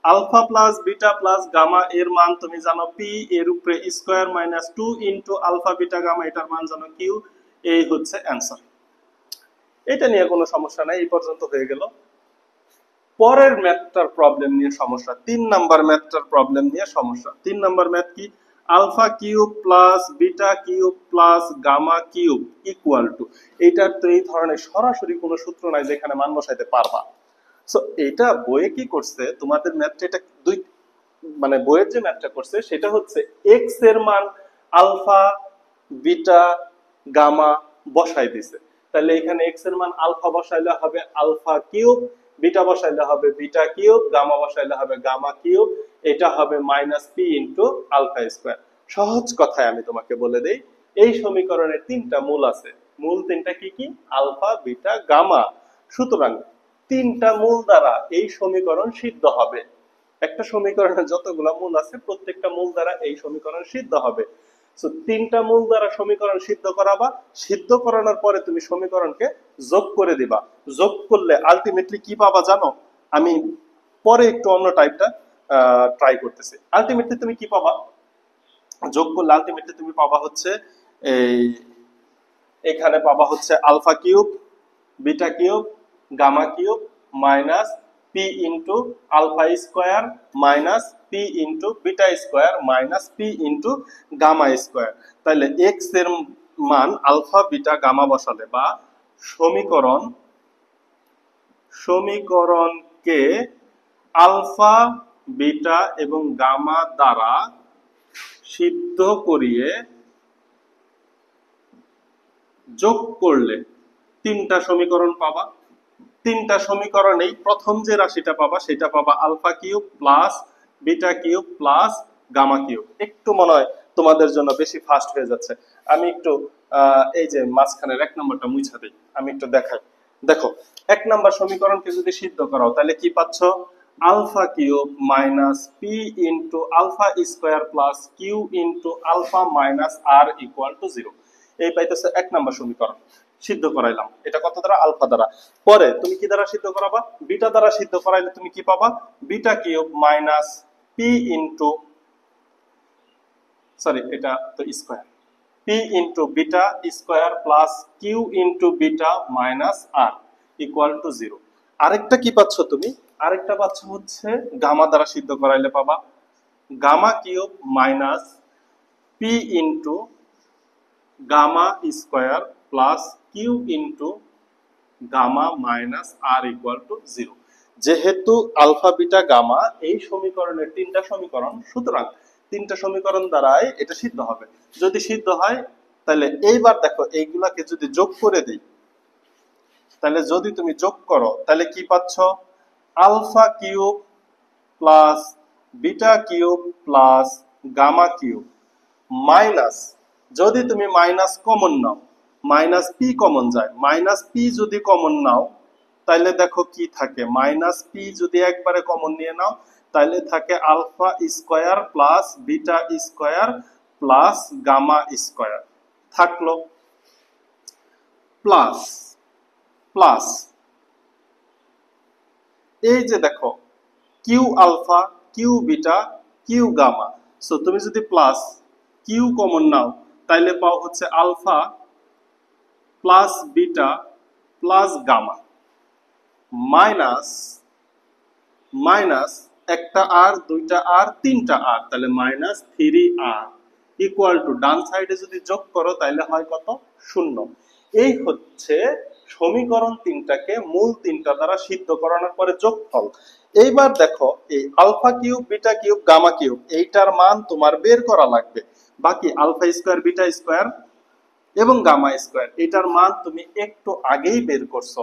alpha plus beta plus gamma এর মান তুমি জানো পি, এর উপরে square minus 2 into alpha beta gamma, এটার মান জানো কিউ। এই হচ্ছে অ্যান্সার, এটা নিয়ে কোনো সমস্যা নাই, এই পর্যন্ত হয়ে গেল। পরের ম্যাথটার প্রবলেম নিয়ে সমস্যা, 3 নাম্বার ম্যাথটার প্রবলেম নিয়ে সমস্যা। 3 নাম্বার ম্যাথ কি, alpha cube plus beta cube plus gamma cube equal to, এইটার তো এই ধরনের সরাসরি কোনো সূত্র নাই যেখানে মান বসাইতে পারবা। সো এটা বইয়ে কি করছে তোমাদের ম্যাথটা, এটা দুই মানে বইয়ের যে ম্যাথটা করছে সেটা হচ্ছে এক্স এর মান আলফা বিটা গামা বসাই দিছে। তাহলে এখানে এক্স এর মান আলফা বসাইলে হবে আলফা কিউব, বিটা বসাইলে হবে বিটা কিউব, গামা বসাইলে হবে গামা কিউব, এটা হবে minus p into alpha square. সহজ কথায় আমি তোমাকে বলে দেই, এই সমীকরণের 3টা মূল আছে, মূল 3টা কি কি, আলফা বিটা গামা। সুতরাং 3টা মূল দ্বারা এই সমীকরণ সিদ্ধ হবে। একটা সমীকরণের যতগুলো মূল আছে প্রত্যেকটা মূল দ্বারা এই সমীকরণ সিদ্ধ হবে। সো 3টা মূল দ্বারা সমীকরণ সিদ্ধ করাবা, সিদ্ধ করানোর পরে তুমি সমীকরণকে যোগ করে দিবা। যোগ করলে আলটিমেটলি কি পাবা জানো, আমি পরে একটু অন্য টাইপটা ট্রাই করতেছি। আলটিমেটলি তুমি কি পাবা, যোগ করলে আলটিমেটলি তুমি পাবা হচ্ছে এই এখানে পাবা হচ্ছে alpha cube beta cube gamma cube minus p into alpha square minus p into beta square minus p into gamma square. তাহলে এক্স এর মান আলফা বিটা গামা বসালে বা সমীকরণকে আলফা বিটা এবং গামা দ্বারা সিদ্ধ করিয়ে যোগ করলে তিনটা সমীকরণ পাবা। তিনটা সমীকরণেই প্রথম যে রাশিটা পাবা সেটা পাবা alpha cube plus beta cube plus gamma cube. একটু মনে হয় তোমাদের জন্য বেশি ফাস্ট হয়ে যাচ্ছে, আমি একটু এই যে মাঝখানের এক নম্বরটা মুছা দিই, আমি একটু দেখাই। দেখো, এক নম্বর সমীকরণকে যদি সিদ্ধ করাও তাহলে কি পাচ্ছ? Alpha cube minus p into alpha square plus Q into alpha minus r equal to 0। এই পাইতেছে এক নম্বর সমীকরণ, সিদ্ধ করাইলাম। এটা কত দ্বারা? আলফা দ্বারা। পরে তুমি কি দ্বারা সিদ্ধ করাবা? বিটা দ্বারা সিদ্ধ করাইলে তুমি কি পাবা? Beta cube minus p into, sorry এটা তো square, p into beta square plus Q into beta minus r equal to 0। আরেকটা কি পাচ্ছ তুমি? আরেকটা পাচ্ছ হচ্ছে গামা দ্বারা সিদ্ধ করাইলে পাবা gamma cube minus p into gamma square plus Q into gamma minus r equal to 0। যেহেতু আলফা বিটা গামা এই সমীকরণের তিনটা সমীকরণ, সুতরাং তিনটা সমীকরণ দ্বারাই এটা সিদ্ধ হবে। যদি সিদ্ধ হয় তাহলে এইবার দেখো এইগুলাকে যদি যোগ করে দিই, তাহলে যদি তুমি যোগ করো তাহলে কি পাচ্ছ? Alpha cube plus beta cube plus gamma cube minus, যদি তুমি মাইনাস কমন নাও, মাইনাস পি কমন যায়, মাইনাস পি যদি কমন নাও তাহলে দেখো কি থাকে, মাইনাস পি যদি একবারে কমন নিয়ে নাও তাহলে থাকে alpha square plus beta square plus gamma square, থাকলো প্লাস প্লাস এই যে দেখো q alpha q beta q gamma. So তুমি যদি প্লাস কিউ কমন নাও তাইলে পাও হচ্ছে alpha plus beta plus gamma minus minus একটা আর দুইটা আর তিনটা আর, তাহলে মাইনাস 3r ইকুয়াল টু, ডান সাইডে যদি যোগ করো তাহলে হয় কত? 0। এই হচ্ছে সমীকরণ তিনটাকে মূল তিনটা দ্বারা সিদ্ধ করানোর পরে যোগফল। এইবার দেখো এই alpha cube beta cube gamma cube এইটার মান তোমার বের করা লাগবে। বাকি আলফা স্কোয়ার বিটা স্কোয়ার এবং গামা স্কোয়ার এটার মান তুমি একটু আগেই বের করছো।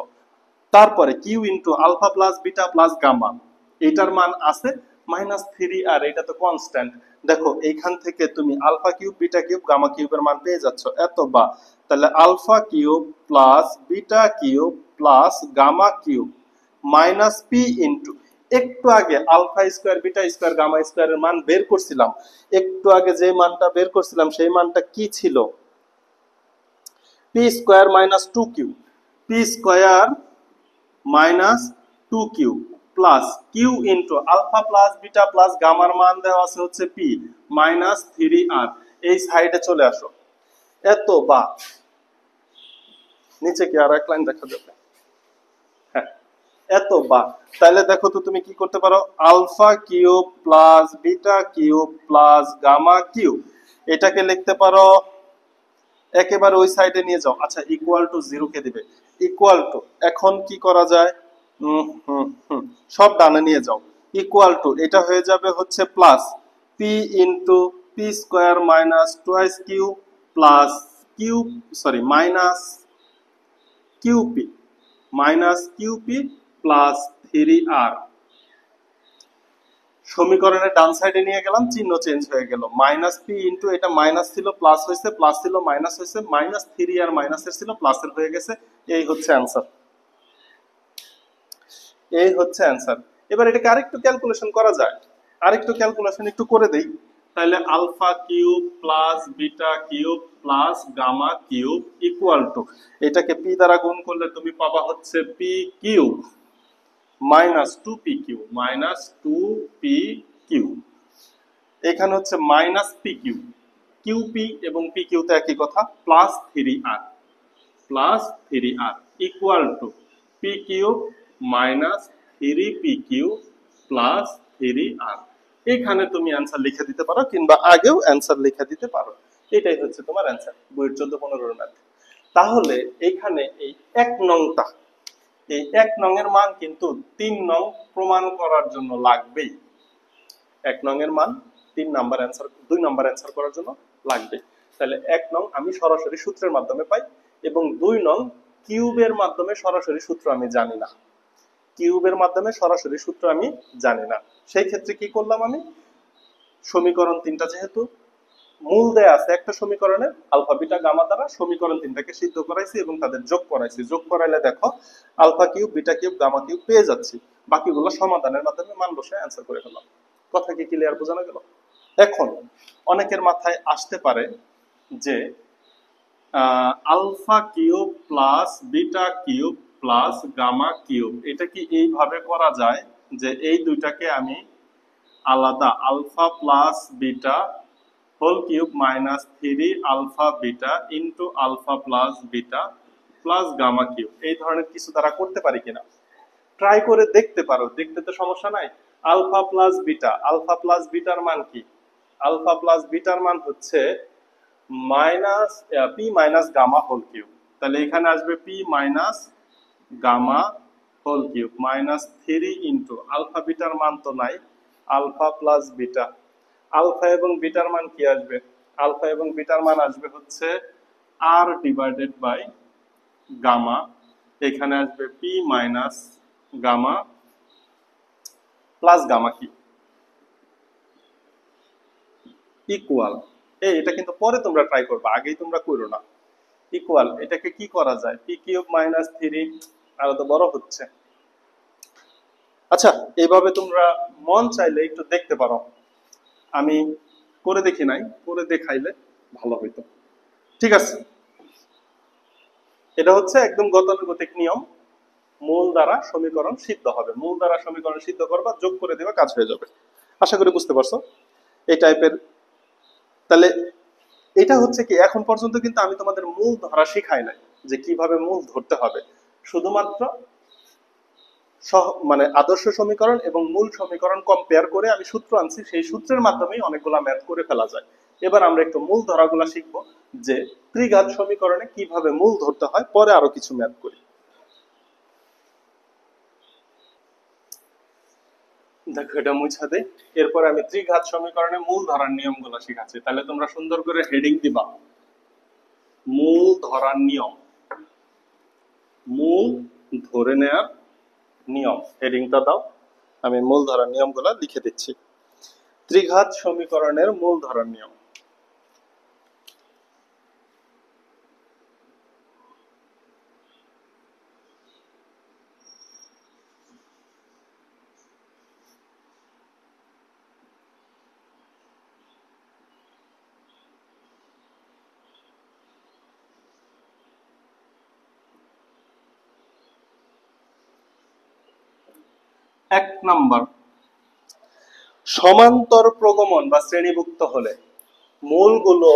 তারপরে q into alpha plus beta plus gamma এটার মান আছে -3r, এটা তো কনস্ট্যান্ট। দেখো এইখান থেকে তুমি alpha cube beta cube gamma কিউবের মান পেয়ে যাচ্ছ এত, বা তাহলে alpha cube plus beta cube plus gamma cube minus p into, একটু আগে alpha square beta square gamma স্কোয়ারের মান বের করছিলাম, একটু আগে যে মানটা বের করছিলাম সেই মানটা কি ছিল? P square minus 2q, P square minus 2q plus Q into alpha plus beta plus গামার মান দেওয়া আছে হচ্ছে পি মাইনাস 3r। এই সাইডে চলে আসো এত, বা নিচে কি আর এক লাইন দেখা যাবে? হ্যাঁ, এত বা, তাহলে দেখো তো তুমি কি করতে পারো? Alpha cube plus beta cube plus gamma cube এটাকে লিখতে পারো, একেবারে ওই সাইডে নিয়ে যাও। আচ্ছা, ইকুয়াল টু 0 কে দিবে, ইকুয়াল টু, এখন কি করা যায়? সব ডানে নিয়ে যাও। ইকুয়াল টু এটা হয়ে যাবে হচ্ছে plus p into p square minus twice q plus q, sorry minus q p plus 3r। সমীকরণের ডান সাইডে নিয়ে গেলাম, চিহ্ন চেঞ্জ হয়ে গেল, মাইনাস পি ইন্টু এটা মাইনাস ছিল প্লাস হয়েছে, প্লাস ছিল মাইনাস হয়েছে, মাইনাস 3r মাইনাসের ছিল প্লাসের হয়ে গেছে। এই হচ্ছে অ্যান্সার, এই হচ্ছে অ্যান্সার। এবার এটাকে আরেকটু ক্যালকুলেশন করা যায়, আরেকটু ক্যালকুলেশন একটু করে দেই। তাহলে alpha cube plus beta cube plus gamma cube equal to, এটাকে পি দ্বারা গুণ করলে তুমি পাবা হচ্ছে P cube minus 2pq minus 2pq, এখানে হচ্ছে মাইনাস pq, qp এবং pq তে একই কথা, plus 3r equal to p cube minus 3pq plus 3r। এখানে তুমি অ্যান্সার লিখে দিতে পারো, কিংবা আগেও অ্যান্সার লিখে দিতে পারো। এটাই হচ্ছে তোমার অ্যান্সার বইয়ের 14-15 ম্যাথ। তাহলে এখানে এই 1 নংটা, এই 1 নং এর মান কিন্তু 3 নং প্রমাণ করার জন্য লাগবেই। 1 নং এর মান 3 নাম্বার অ্যান্সার, 2 নাম্বার অ্যান্সার করার জন্য লাগবে। তাহলে 1 নং আমি সরাসরি সূত্রের মাধ্যমে পাই, এবং 2 নং কিউবের মাধ্যমে সরাসরি সূত্র আমি জানি না। কিউবের মাধ্যমে সরাসরি সূত্র আমি জানি না। সেই ক্ষেত্রে কি করলাম আমি, সমীকরণ 3টা যেহেতু মূল দেয়া আছে একটা সমীকরণের, আলফা বিটা গামা দ্বারা সমীকরণ 3টাকে সিদ্ধ করাইছি এবং তাদের যোগ করাইছি। যোগ করাইলে দেখো alpha cube, beta cube, gamma cube পেয়ে যাচ্ছি। বাকিগুলো সমাধানের মাধ্যমে মান বসে অ্যান্সার করে ফেললাম। কথা কি ক্লিয়ার, বোঝানো গেল? এখন অনেকের মাথায় আসতে পারে যে alpha cube plus beta cube plus gamma cube, এটা কি এইভাবে করা যায় যে এই দুইটাকে আমি আলাদা alpha plus beta whole cube minus 3 alpha beta into alpha plus beta plus gamma cube, এই ধরনের কিছু দ্বারা করতে পারি কিনা? ট্রাই করে দেখতে পারো, দেখতে তো সমস্যা নাই। Alpha plus beta, alpha plus বিটার মান কি? আলফা প্লাস বিটার মান হচ্ছে minus p minus gamma whole cube. তাহলে এখানে আসবে p minus gamma whole cube minus 3 into alpha বিটার মান তো নাই, আলফা প্লাস বিটা। আলফা এবং বিটার মান কি আসবে? আলফা এবং বিটার মান আসবে হচ্ছে আর ডিভাইডেড বাই গামা। এখানে আসবে p minus gamma plus gamma কি ইকুয়াল, এটা কিন্তু পরে তোমরা ট্রাই করবে, আগেই তোমরা করো না। ইকুয়াল, এটাকে কি করা যায়? পি কিউব মাইনাস 3, আরো তো বড় হচ্ছে। আচ্ছা, এইভাবে তোমরা মন চাইলে একটু দেখতে পারো, আমি করে দেখি নাই, করে দেখাইলে ভালো হইতো। ঠিক আছে, এটা হচ্ছে একদম গতানুগতিক নিয়ম। মূল দ্বারা সমীকরণ সিদ্ধ হবে, মূল দ্বারা সমীকরণ সিদ্ধ করবা, যোগ করে দেবা, কাজ হয়ে যাবে। আশা করি বুঝতে পারছো এই টাইপের। তাহলে এটা হচ্ছে কি, এখন পর্যন্ত কিন্তু আমি তোমাদের মূল ধরা শিখাই নাই যে কিভাবে মূল ধরতে হবে। শুধুমাত্র মানে আদর্শ সমীকরণ এবং মূল সমীকরণ কম্পেয়ার করে আমি সূত্র আনছি, সেই সূত্রের মাধ্যমেই অনেকগুলা ম্যাথ করে ফেলা যায়। এবার আমরা একটু মূল ধরাগুলা শিখবো যে ত্রিঘাত সমীকরণে কিভাবে মূল ধরতে হয়, পরে আরো কিছু ম্যাথ করি। দেখো এটা মুছা দেই। এরপর আমি ত্রিঘাত সমীকরণে মূল ধরার নিয়মগুলো শিখাচ্ছি। তাহলে তোমরা সুন্দর করে হেডিং দিবা, মূল ধরার নিয়ম, মূল ধরে নেয়ার নিয়ম। হেডিংটা দাও, আমি মূল ধরার নিয়মগুলো লিখে দিচ্ছি। ত্রিঘাত সমীকরণের মূল ধরার নিয়ম। এক নাম্বার, সমান্তর প্রগমন বা শ্রেণীভুক্ত হলে মূলগুলো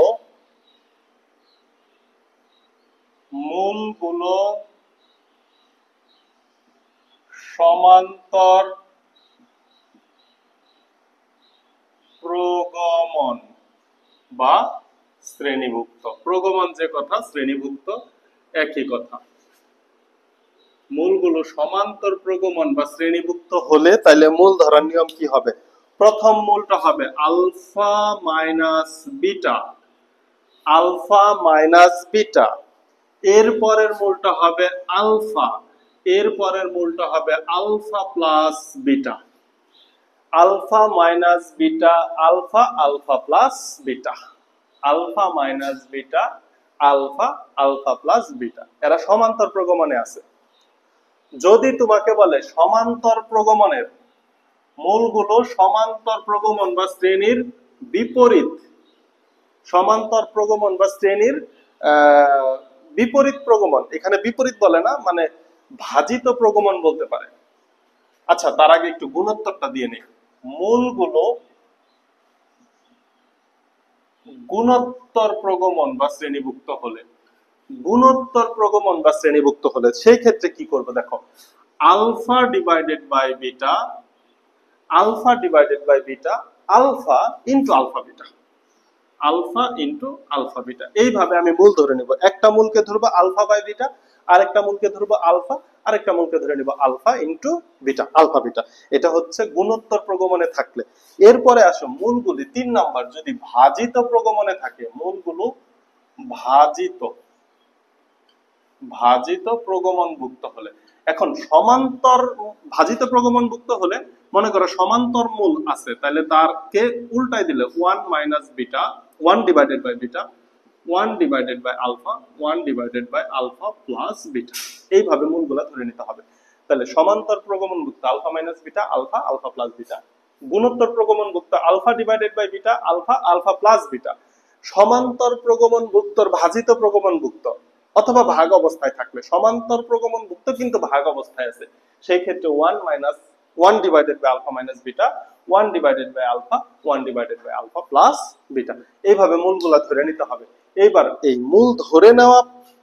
সমান্তর প্রগমন বা শ্রেণীভুক্ত। প্রগমন যে কথা, শ্রেণীভুক্ত একই কথা। মূলগুলো সমান্তর প্রগমন বা শ্রেণীভুক্ত হলে তাহলে মূল ধরার নিয়ম কি হবে? প্রথম মূলটা হবে alpha minus beta, alpha minus beta. এর পরের মূলটা হবে আলফা, এর পরের মূলটা হবে alpha plus beta. Alpha minus beta alpha, alpha plus beta, alpha minus beta alpha, alpha plus beta. এরা সমান্তর প্রগমনে আছে। যদি তোমাকে বলে সমান্তর প্রগমনের মূলগুলো সমান্তর প্রগমন বা শ্রেণীর বিপরীত, সমান্তর প্রগমন বা শ্রেণীর বিপরীত প্রগমন, এখানে বিপরীত বলে না, মানে ভাজিত প্রগমন বলতে পারে। আচ্ছা, তার আগে একটু গুণোত্তরটা দিয়ে নেই। মূলগুলো গুণোত্তর প্রগমন বা শ্রেণীভুক্ত হলে, গুণোত্তর প্রগমন বা শ্রেণীভুক্ত হলে সেই ক্ষেত্রে কি করবে? দেখো, alpha divided by beta, alpha divided by beta, alpha into alpha beta. Alpha into alpha beta. এইভাবে আমি মূল ধরে নিব, একটা মূলকে ধরবো আলফা বাই বিটা, আরেকটা মূলকে ধরবো আলফা, আরেকটা মূলকে ধরে নিব alpha into beta, alpha beta. এটা হচ্ছে গুণোত্তর প্রগমনে থাকলে। এরপরে আসো মূলগুলি 3 নাম্বার, যদি ভাজিত প্রগমনে থাকে, মূলগুলো ভাজিত ভাজিত প্রগমনভুক্ত হলে। এখন সমান্তর ভাজিত প্রগমনভুক্ত হলে মনে করো সমান্তর মূল আছে, তাহলে তারকে উল্টাই দিলে 1 minus beta, 1 divided by beta, 1 divided by alpha, 1 divided by alpha plus beta. এইভাবে মূলগুলা ধরে নিতে হবে। তাহলে সমান্তর প্রগমনভুক্ত alpha minus beta, alpha, alpha plus beta. গুণোত্তর প্রগমনভুক্ত alpha divided by beta, alpha, alpha plus beta. সমান্তর প্রগমনভুক্ত ভাজিত প্রগমনভুক্ত অথবা ভাগ অবস্থায় থাকলে, সমান্তর প্রগমনভুক্ত কিন্তু ভাগ অবস্থায় আছে, সেই ক্ষেত্রে 1 minus 1 divided by alpha minus beta, 1 divided by alpha, 1 divided by alpha plus beta. এইভাবে মূলগুলা ধরে নিতে হবে। এইবার এই মূল ধরে নেওয়া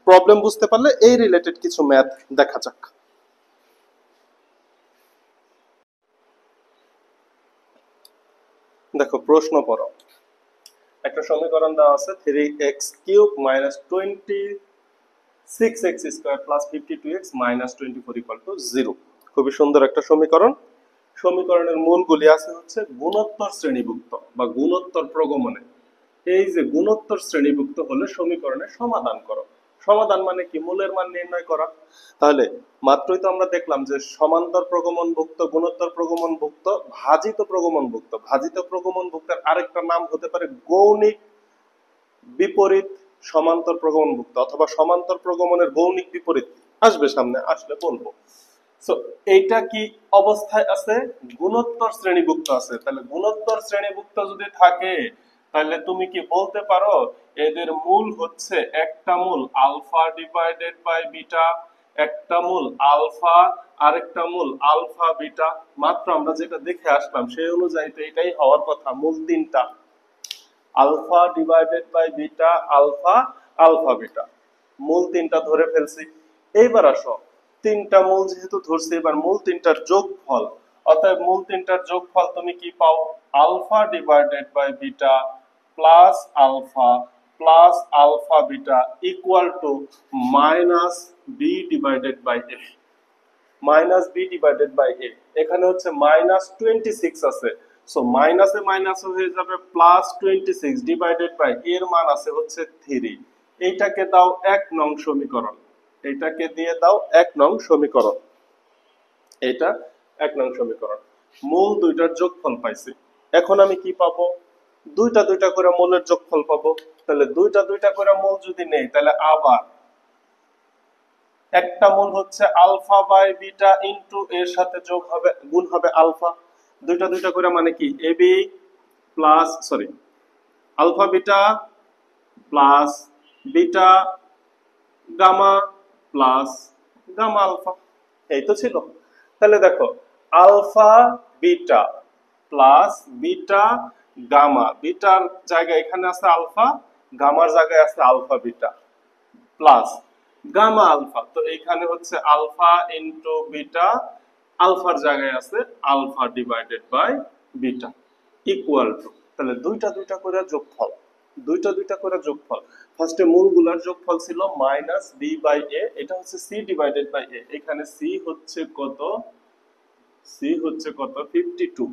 প্রবলেম বুঝতে পারলে এই রিলেটেড কিছু ম্যাথ দেখা যাক। দেখো প্রশ্ন পড়ো। একটা সমীকরণ দেওয়া আছে 3x cube minus 26x square plus 52x minus 24 equal to 0। খুবই সুন্দর একটা সমীকরণ। সমীকরণের মূলগুলি আছে হচ্ছে গুণোত্তর শ্রেণীভুক্ত বা গুণোত্তর প্রগমনে। এই যে গুণোত্তর শ্রেণীভুক্ত হলে সমীকরণের সমাধান করো। সমাধান মানে কি? মূলের মান নির্ণয় করা। তাহলে মাত্রই তো আমরা দেখলাম যে সমান্তর প্রগমনভুক্ত, গুণোত্তর প্রগমনভুক্ত, ভাজিত প্রগমনভুক্ত। ভাজিত প্রগমনভুক্তের আরেকটা নাম হতে পারে গৌণিক বিপরীত সমান্তর প্রগমনভুক্ত, অথবা সমান্তর প্রগমনের গৌণিক বিপরীত আসবে, সামনে আসলে বলবো। সো এইটা কি অবস্থায় আছে? গুণোত্তর শ্রেণীভুক্ত আছে। তাহলে গুণোত্তর শ্রেণীভুক্ত যদি থাকে, তাহলে তুমি কি বলতে পারো এদের মূল হচ্ছে একটা মূল আলফা ডিভাইডেড বাই বিটা, একটা মূল আলফা, আরেকটা মূল আলফা বিটা। মাত্র আমরা যেটা দেখে আসলাম সেই অনুযায়ী তো এটাই হওয়ার কথা। মূল তিনটা alpha divided by beta, alpha, alpha beta. মূল তিনটা ধরে ফেলছি। এইবার আসো, তিনটা মূল যেহেতু ধরছি, এবার মূল তিনটার যোগফল। অতএব মূল তিনটার যোগফল তুমি কি পাও? Alpha divided by beta plus alpha plus alpha beta equal to minus B divided by A. Minus B divided by A. এখানে হচ্ছে মাইনাস 26 আছে, সো মাইনাসে মাইনাস হয়ে যাবে প্লাস 26 ডিভাইডেড বাই এর মান আছে হচ্ছে 3। এইটাকে দাও 1 নং সমীকরণ, এইটাকে দিয়ে দাও 1 নং সমীকরণ। এটা 1 নং সমীকরণ। মূল দুইটার যোগফল পাইছি। এখন আমি কি পাবো? দুইটা দুইটা করে মূলের যোগফল পাবো। তাহলে দুইটা দুইটা করে মূল যদি নেই, তাহলে আবার একটা মূল হচ্ছে আলফা বাই বিটা ইনটু এর সাথে যোগ হবে, গুণ হবে আলফা। দুইটা দুইটা করে মানে কি? A b plus alpha beta plus beta gamma plus gamma alpha. এই তো ছিল। তাহলে দেখো alpha beta plus beta gamma, বিটার জায়গায় এখানে আছে আলফা, গামার জায়গায় আছে alpha beta plus gamma alpha. তো এখানে হচ্ছে আলফা ইনটু বিটা, আলফার জায়গায় আছে alpha divided by beta equal to, তাহলে দুইটা দুইটা করে যোগফল, দুইটা দুইটা করে যোগফল। ফার্স্টে মূলগুলার যোগফল ছিল মাইনাস বি বাই এ, এটা হচ্ছে সি ডিভাইডেড বাই এ। এখানে সি হচ্ছে কত? সি হচ্ছে কত? 52।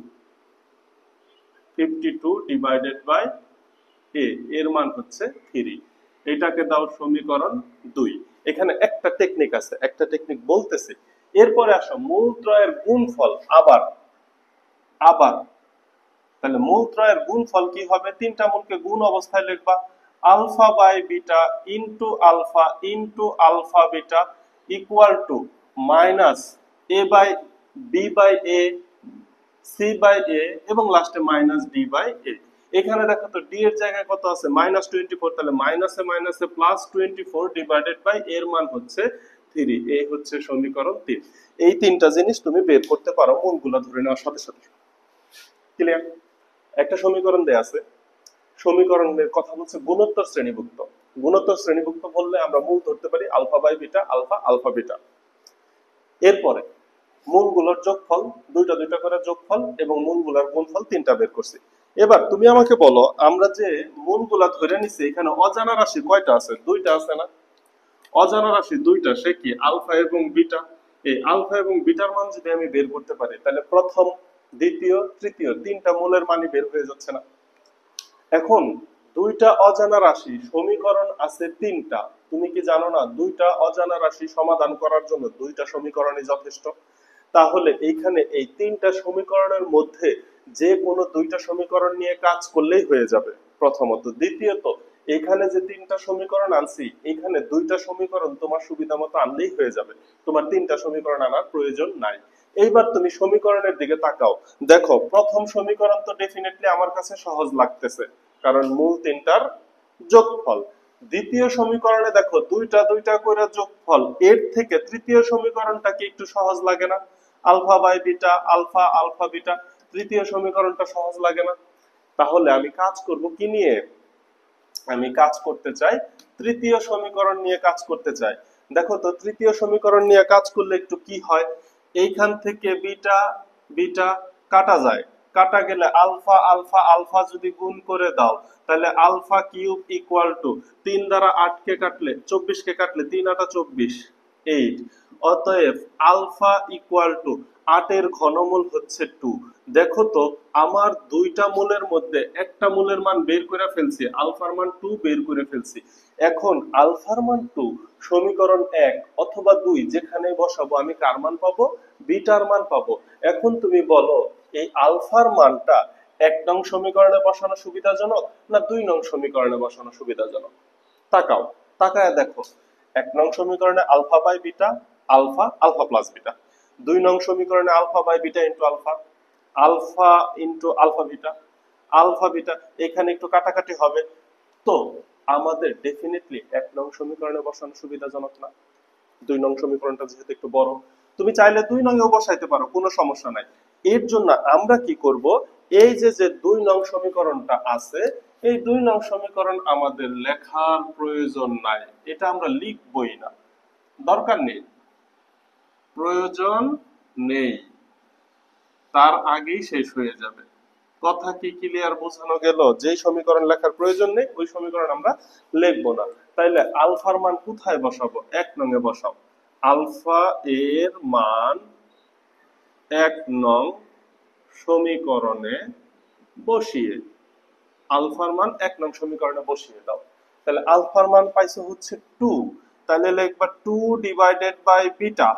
52 ডিভাইডেড বাই এ, এর মান হচ্ছে 3। এটাকে দাও সমীকরণ 2। এখানে একটা টেকনিক আছে, একটা টেকনিক বলতেছি। এরপরে আসো মূল ত্রয়ের গুণফল। আবার আবার তাহলে মূল ত্রয়ের গুণফল কি হবে? তিনটা মূলকে গুণ অবস্থায় লিখবা, alpha by beta into alpha beta equal to minus A by B by A, C by A এবং লাস্টে মাইনাস ডি বাই এ। এখানে দেখো তো ডি এর জায়গায় কত আছে? মাইনাস 24, তাহলে মাইনাসে মাইনাসে প্লাস 24 ডিভাইডেড বাই এর মান হচ্ছে 3। এই হচ্ছে সমীকরণ 3। এই তিনটা জিনিস তুমি বের করতে পারো মূলগুলো ধরে নেওয়ার সাথে সাথে। ক্লিয়ার? একটা সমীকরণ দেয়া আছে, সমীকরণের কথা বলছে গুণোত্তর শ্রেণীভুক্ত। গুণোত্তর শ্রেণীভুক্ত বললে আমরা মূল ধরতে পারি alpha by beta, alpha, alpha beta. এরপরে মূলগুলোর যোগফল, দুইটা দুইটা করে যোগফল এবং মূলগুলোর গুণফল তিনটা বের করছি। এবার তুমি আমাকে বলো, আমরা যে মূলগুলা ধরে নিছি এখানে অজানা রাশি কয়টা আছে? দুইটা আছে না? অজানা রাশি দুইটা, সে কি আলফা এবং বিটা। এই আলফা এবং বিটার মান যদি আমি বের করতে পারি তাহলে প্রথম, দ্বিতীয়, তৃতীয় তিনটা মূলের মানই বের হয়ে যাচ্ছে না? এখন দুইটা অজানা রাশি সমীকরণ আছে তিনটা। তুমি কি জানো না দুইটা অজানা রাশি সমাধান করার জন্য দুইটা সমীকরণই যথেষ্ট? তাহলে এইখানে এই তিনটা সমীকরণের মধ্যে যে কোনো দুইটা সমীকরণ নিয়ে কাজ করলেই হয়ে যাবে প্রথমত। দ্বিতীয়ত, এখানে যে তিনটা সমীকরণ আনছি এখানে দুইটা সমীকরণ তোমার সুবিধা মতো আনলেই হয়ে যাবে, তোমার তিনটা সমীকরণ আনার প্রয়োজন নাই। এইবার তুমি সমীকরণের দিকে তাকাও, দেখো প্রথম সমীকরণ তো ডেফিনেটলি আমার কাছে সহজ লাগতেছে, কারণ মূল তিনটার যোগফল। দ্বিতীয় সমীকরণে দেখো দুইটা দুইটা করে যোগফল, এর থেকে তৃতীয় সমীকরণটা কি একটু সহজ লাগে না? Alpha by beta, alpha alpha beta, তৃতীয় সমীকরণটা সহজ লাগে না? তাহলে আমি কাজ করব কি নিয়ে? আমি কাজ করতে চাই তৃতীয় সমীকরণ নিয়ে কাজ করতে চাই। দেখো তো তৃতীয় সমীকরণ নিয়ে কাজ করলে একটু কি হয়, এইখান থেকে বিটা বিটা কাটা যায়, কাটা গেলে আলফা আলফা আলফা যদি গুণ করে দাও তাহলে আলফা কিউব ইকুয়াল টু 3 দ্বারা 8 কে কাটলে 24 কে কাটলে 3 8 24, 8। অতএব আলফা ইকুয়াল টু 8 এর ঘনমূল হচ্ছে 2। দেখো তো আমার দুইটা মূলের মধ্যে একটা মূলের মান বের করে ফেলছি, আলফার মান 2 বের করে ফেলছি। এখন আলফার মান 2 সমীকরণ 1 অথবা 2 যেখানে বসাবো আমি কার মান পাবো? বিটার মান পাবো। এখন তুমি বলো এই আলফার মানটা 1 নং সমীকরণে বসানো সুবিধাজনক না 2 নং সমীকরণে বসানো সুবিধাজনক? তাকাও, তাকায় দেখো 1 নং সমীকরণে alpha by beta, alpha alpha plus beta. 2 নং সমীকরণে alpha by beta into alpha, alpha into alpha beta, alpha beta. এখানে একটু কাটাকাটি হবে, তো আমাদের ডেফিনেটলি 1 নং সমীকরণে বসানো সুবিধাজনক না? 2 নং সমীকরণটা যেহেতু একটু বড়, তুমি চাইলে 2 নং এও বসাইতে পারো, কোনো সমস্যা নাই। এর জন্য আমরা কি করব, এই যে যে 2 নং সমীকরণটা আছে এই 2 নং সমীকরণ আমাদের লেখার প্রয়োজন নাই, এটা আমরা লিখবই না, দরকার নেই, প্রয়োজন নেই, তার আগেই শেষ হয়ে যাবে। কথা কি ক্লিয়ার বোঝানো গেল? যেই সমীকরণ লেখার প্রয়োজন নেই ওই সমীকরণ আমরা লিখবো না। তাইলে আলফার মান কোথায় বসাবো? 1 নং এ বসাও। আলফা এর মান 1 নং সমীকরণে বসিয়ে, আলফার মান 1 নং সমীকরণে বসিয়ে দাও। তাহলে আলফার মান পাইছো হচ্ছে 2, তাহলে লিখবা 2 divided by beta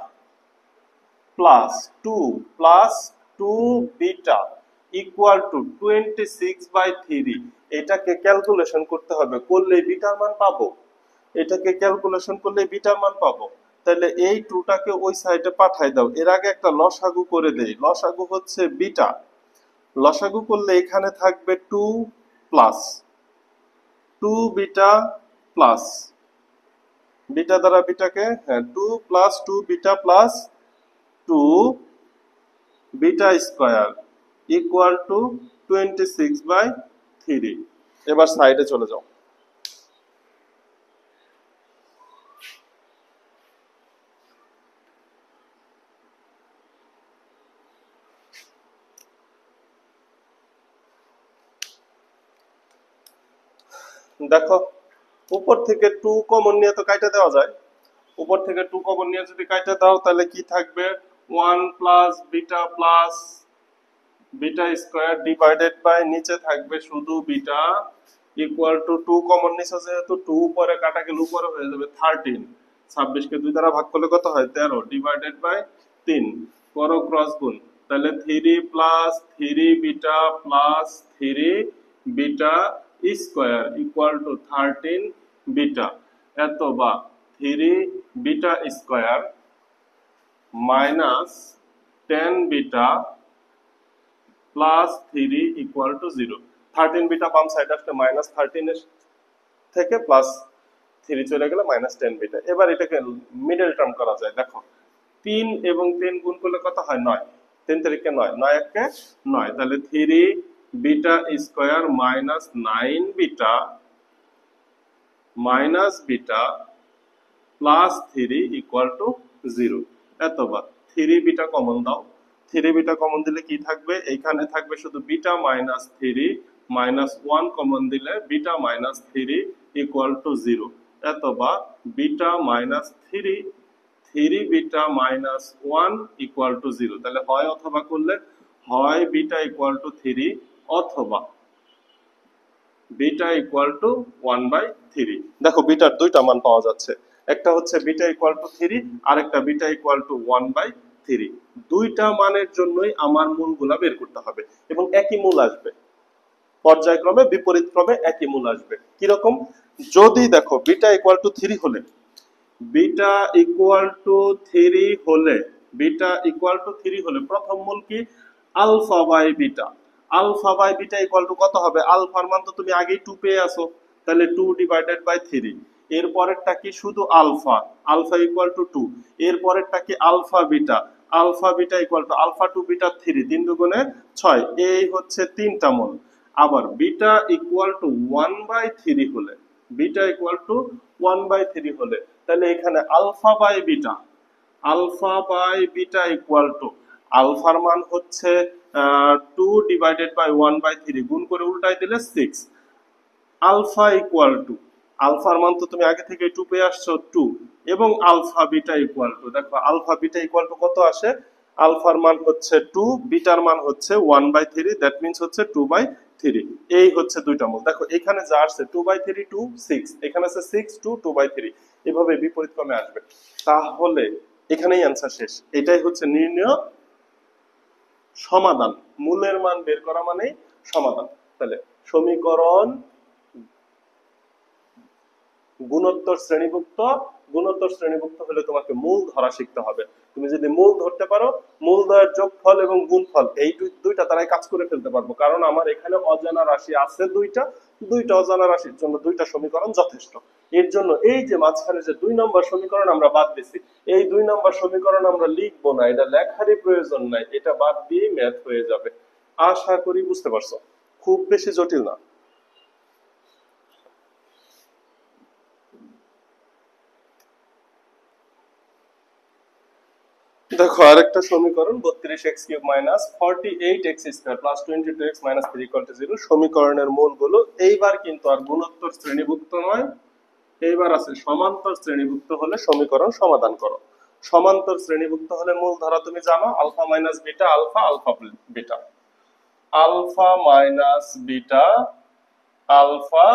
plus 2 plus 2 beta equal to 26/3। এটাকে ক্যালকুলেশন করতে হবে, করলে বিটার মান পাবো, এটাকে ক্যালকুলেশন করলে বিটার মান পাবো। তাহলে এই 2টাকে ওই সাইডে পাঠাই দাও। এর আগে একটা লসাগু করে দেই, লসাগু হচ্ছে বিটা, লসাগু করলে এখানে থাকবে 2 প্লাস 2 বিটা প্লাস বিটা দ্বারা বিটাকে, হ্যাঁ 2 plus 2 beta plus 2 beta square equal to 26/3। এবার সাইডে চলে যাও। দেখো উপর থেকে 2 কমন নিয়ে তো কাইটা দেওয়া যায়, উপর থেকে 2 কমন নিয়ে যদি কাইটা দাও তাহলে কি থাকবে? 1 plus beta square divided by নিচে থাকবে শুধু বিটা ইকুয়াল টু 2 কমন নিচে, যেহেতু 2 উপরে কাটা গেলে উপরে হয়ে যাবে 13, 26 কে 2 দ্বারা ভাগ করলে কত হয়? 13 ডিভাইডেড বাই 3, করো ক্রস গুণ, তাহলে 3 plus 3 beta plus 3 beta square equal two 13 beta, এত বা 3 beta square minus 10 beta plus 3 equal to 0। 13 beta বাম সাইড আসলে মাইনাস 13 এর থেকে প্লাস 3 চলে গেলে মাইনাস 10 বিটা। এবার এটাকে মিডল টার্ম করা যায়, দেখো 3 এবং 10 গুণ করলে কত হয়? 9, 3 তারিখে 9, 9 একে 9, তাহলে 3 beta square minus 9 beta plus 3 equal to 0। এতবার 3 বিটা কমন দাও, থ্রি বিটা কমন দিলে কি থাকবে, এইখানে থাকবে শুধু beta minus three, minus one common দিলে beta minus three equal to zero, অথবা beta minus three, three beta minus one equal to zero. তাহলে হয় অথবা করলে হয় বিটা ইকুয়াল টু থ্রি অথবা beta equal to one by three. দেখো বিটার দুইটা মান পাওয়া যাচ্ছে, একটা হচ্ছে বিটা ইকুয়াল টু থ্রি আর একটা beta equal to one by three. দুইটা মানের জন্যই আমার মূলগুলা বের করতে হবে এবং একই মূল আসবে, পর্যায়ক্রমে বিপরীত ক্রমে একই মূল আসবে। কিরকম, যদি দেখো বিটা ইকুয়াল টু থ্রি হলে, বিটা ইকুয়াল টু থ্রি হলে, বিটা ইকুয়াল টু থ্রি হলে প্রথম মূল কি, alpha by beta. Alpha by beta equal to কত হবে, আলফার মান তো তুমি আগেই টু পেয়ে আসো, তাহলে টু ডিভাইডেড বাই থ্রি। এর পরেরটা কি, শুধু alpha, alpha equal to two. এর পরেরটা কি, alpha beta, alpha beta equal to alpha two beta three, তিন দুগুণে ছয়, এই হচ্ছে তিনটা মূল। আবার beta equal to one by three হলে, beta equal to one by three হলে, তাহলে এখানে alpha by beta, alpha by beta equal to আলফার মান হচ্ছে two divided by one by three, গুণ করে উল্টাই দিলে সিক্স। আলফা ইকুয়াল টু, আলফার মান তো তুমি আগে থেকে টু পেয়ে আসছো টু, এবং আলফা বিটা ইকুয়াল টু, দেখো আলফা বিটা ইকুয়াল টু কত আসে, আলফার মান হচ্ছে টু, বিটার মান হচ্ছে one by three, that means হচ্ছে টু বাই থ্রি। এই হচ্ছে দুইটা মূল। দেখো এখানে যা আসছে two by three to six, এখানে আছে six to two by three, এভাবে বিপরীত ক্রমে আসবে। তাহলে এখানেই অ্যান্সার শেষ। এটাই হচ্ছে নির্ণয় সমাধান, মূলের মান বের করা মানেই সমাধান। তাহলে সমীকরণ গুণোত্তর শ্রেণীভুক্ত, গুণোত্তর শ্রেণীভুক্ত হলে তোমাকে মূল ধরা শিখতে হবে। তুমি যদি মূল ধরতে পারো, মূলদ্বয়ের যোগফল এবং গুণফল এই দুইটা দ্বারাই কাজ করে ফেলতে পারবো, কারণ আমার এখানে অজানা রাশি আছে দুইটা, দুইটা অজানা রাশির জন্য দুইটা সমীকরণ যথেষ্ট। এর জন্য এই যে মাঝখানে যে দুই নম্বর সমীকরণ আমরা বাদ দিছি, এই দুই নম্বর সমীকরণ আমরা লিখবো না, এটা লেখারই প্রয়োজন নাই, এটা বাদ দিয়ে ম্যাথ হয়ে যাবে। আশা করি বুঝতে পারছো, খুব বেশি জটিল না। দেখো আরেকটা সমীকরণ 32x³ - 48x² + 22x - 3 = 0, সমীকরণের মূলগুলো এইবার কিন্তু আর গুণোত্তর শ্রেণীভুক্ত নয়, এইবার আছে সমান্তর শ্রেণীভুক্ত হলে সমীকরণ সমাধান করো। সমান্তর শ্রেণীভুক্ত হলে মূল ধরা তুমি জানো, alpha minus beta alpha, alpha beta, alpha minus beta alpha,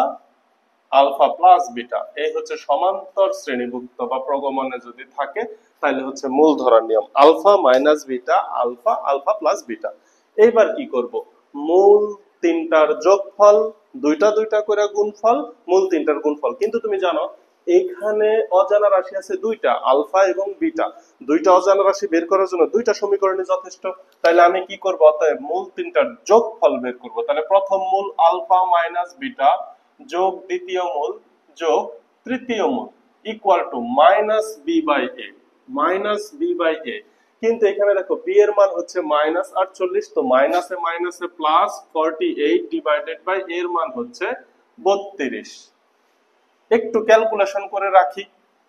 alpha plus beta, এই হচ্ছে সমান্তর শ্রেণীভুক্ত বা প্রগমনে যদি থাকে তাহলে হচ্ছে মূল ধরার নিয়ম, alpha minus beta alpha, alpha plus beta. এইবার কি করব, মূল তিনটার যোগফল, দুইটা দুইটা করে গুণফল, মূল তিনটার গুণফল। কিন্তু তুমি জানো এখানে অজানা রাশি আছে দুইটা, আলফা এবং বিটা, দুইটা অজানা রাশি বের করার জন্য দুইটা সমীকরণই যথেষ্ট। তাহলে আমি কি করব, অতএব মূল তিনটার যোগফল বের করব। তাহলে প্রথম মূল আলফা মাইনাস বিটা যোগ দ্বিতীয় মূল যোগ তৃতীয় মূল equal to minus B by A, minus B by A. কিন্তু এখানে দেখো বি এর মান হচ্ছে মাইনাস 48, তো মাইনাসে মাইনাসে প্লাস 48 ডিভাইডেড বাই এর মান হচ্ছে 32। একটু ক্যালকুলেশন করে রাখি,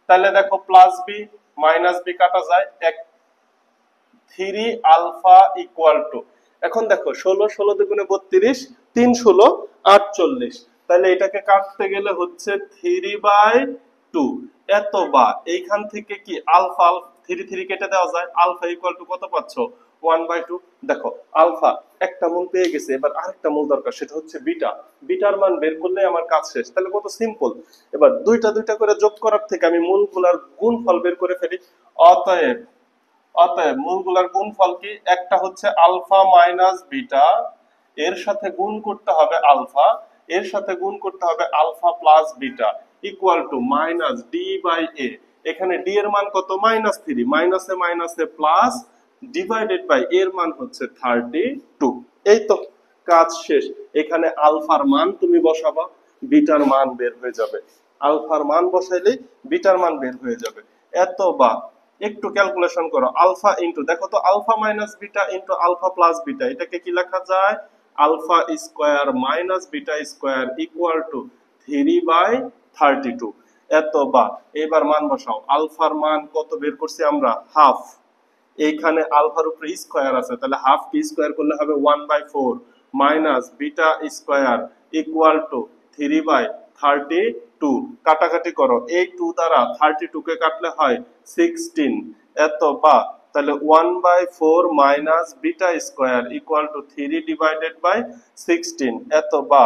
তাহলে দেখো প্লাস বি মাইনাস বি কাটা যায়, এক 3 আলফা ইকুয়াল টু, এখন দেখো 16 16 দুগুণে 32, 3 16 48, তাহলে এটাকে কাটতে গেলে হচ্ছে 3/2, এত বা এইখান থেকে কি আলফা 3 3 কেটে দেওয়া যায়, আলফা ইকুয়াল টু কত পাচ্ছ 1/2। দেখো আলফা একটা মূল পেয়ে গেছে, এবার আরেকটা মূল দরকার, সেটা হচ্ছে বিটা। বিটার মান বের করলে আমার কাজ শেষ। তাহলে কত সিম্পল, এবার দুইটা দুইটা করে যোগ করার থেকে আমি মূলগুলার গুণফল বের করে ফেলি। অতএব অতএব মূলগুলার গুণফল কি, একটা হচ্ছে আলফা মাইনাস বিটা, এর সাথে গুণ করতে হবে আলফা, এর সাথে গুণ করতে হবে alpha plus beta equal to minus D by A. এখানে ডি এর মান কত, -3, মাইনাসে মাইনাসে প্লাস ডিভাইডেড বাই এর মান হচ্ছে 32। এই তো কাজ শেষ। এখানে আলফার মান তুমি বসাবা, বিটার মান বের হয়ে যাবে, আলফার মান বসাইলেই বিটার মান বের হয়ে যাবে। এত বা একটু ক্যালকুলেশন করো, আলফা ইনটু, দেখো তো alpha minus beta into alpha plus beta, এটাকে কি লেখা যায়, alpha square minus beta square equal to 3/32। এত বা এবার মান বসাও, আলফার মান কত বের করছি আমরা, হাফ, এইখানে আলফার উপরে স্কয়ার আছে, তাহলে হাফ কে স্কয়ার করলে হবে 1/4 minus beta square equal to 3/32। কাটাকাটি করো, এই 2 দ্বারা 32 কে কাটলে হয় 16, এত বা তাহলে 1/4 minus beta square equal two 3/16, এত বা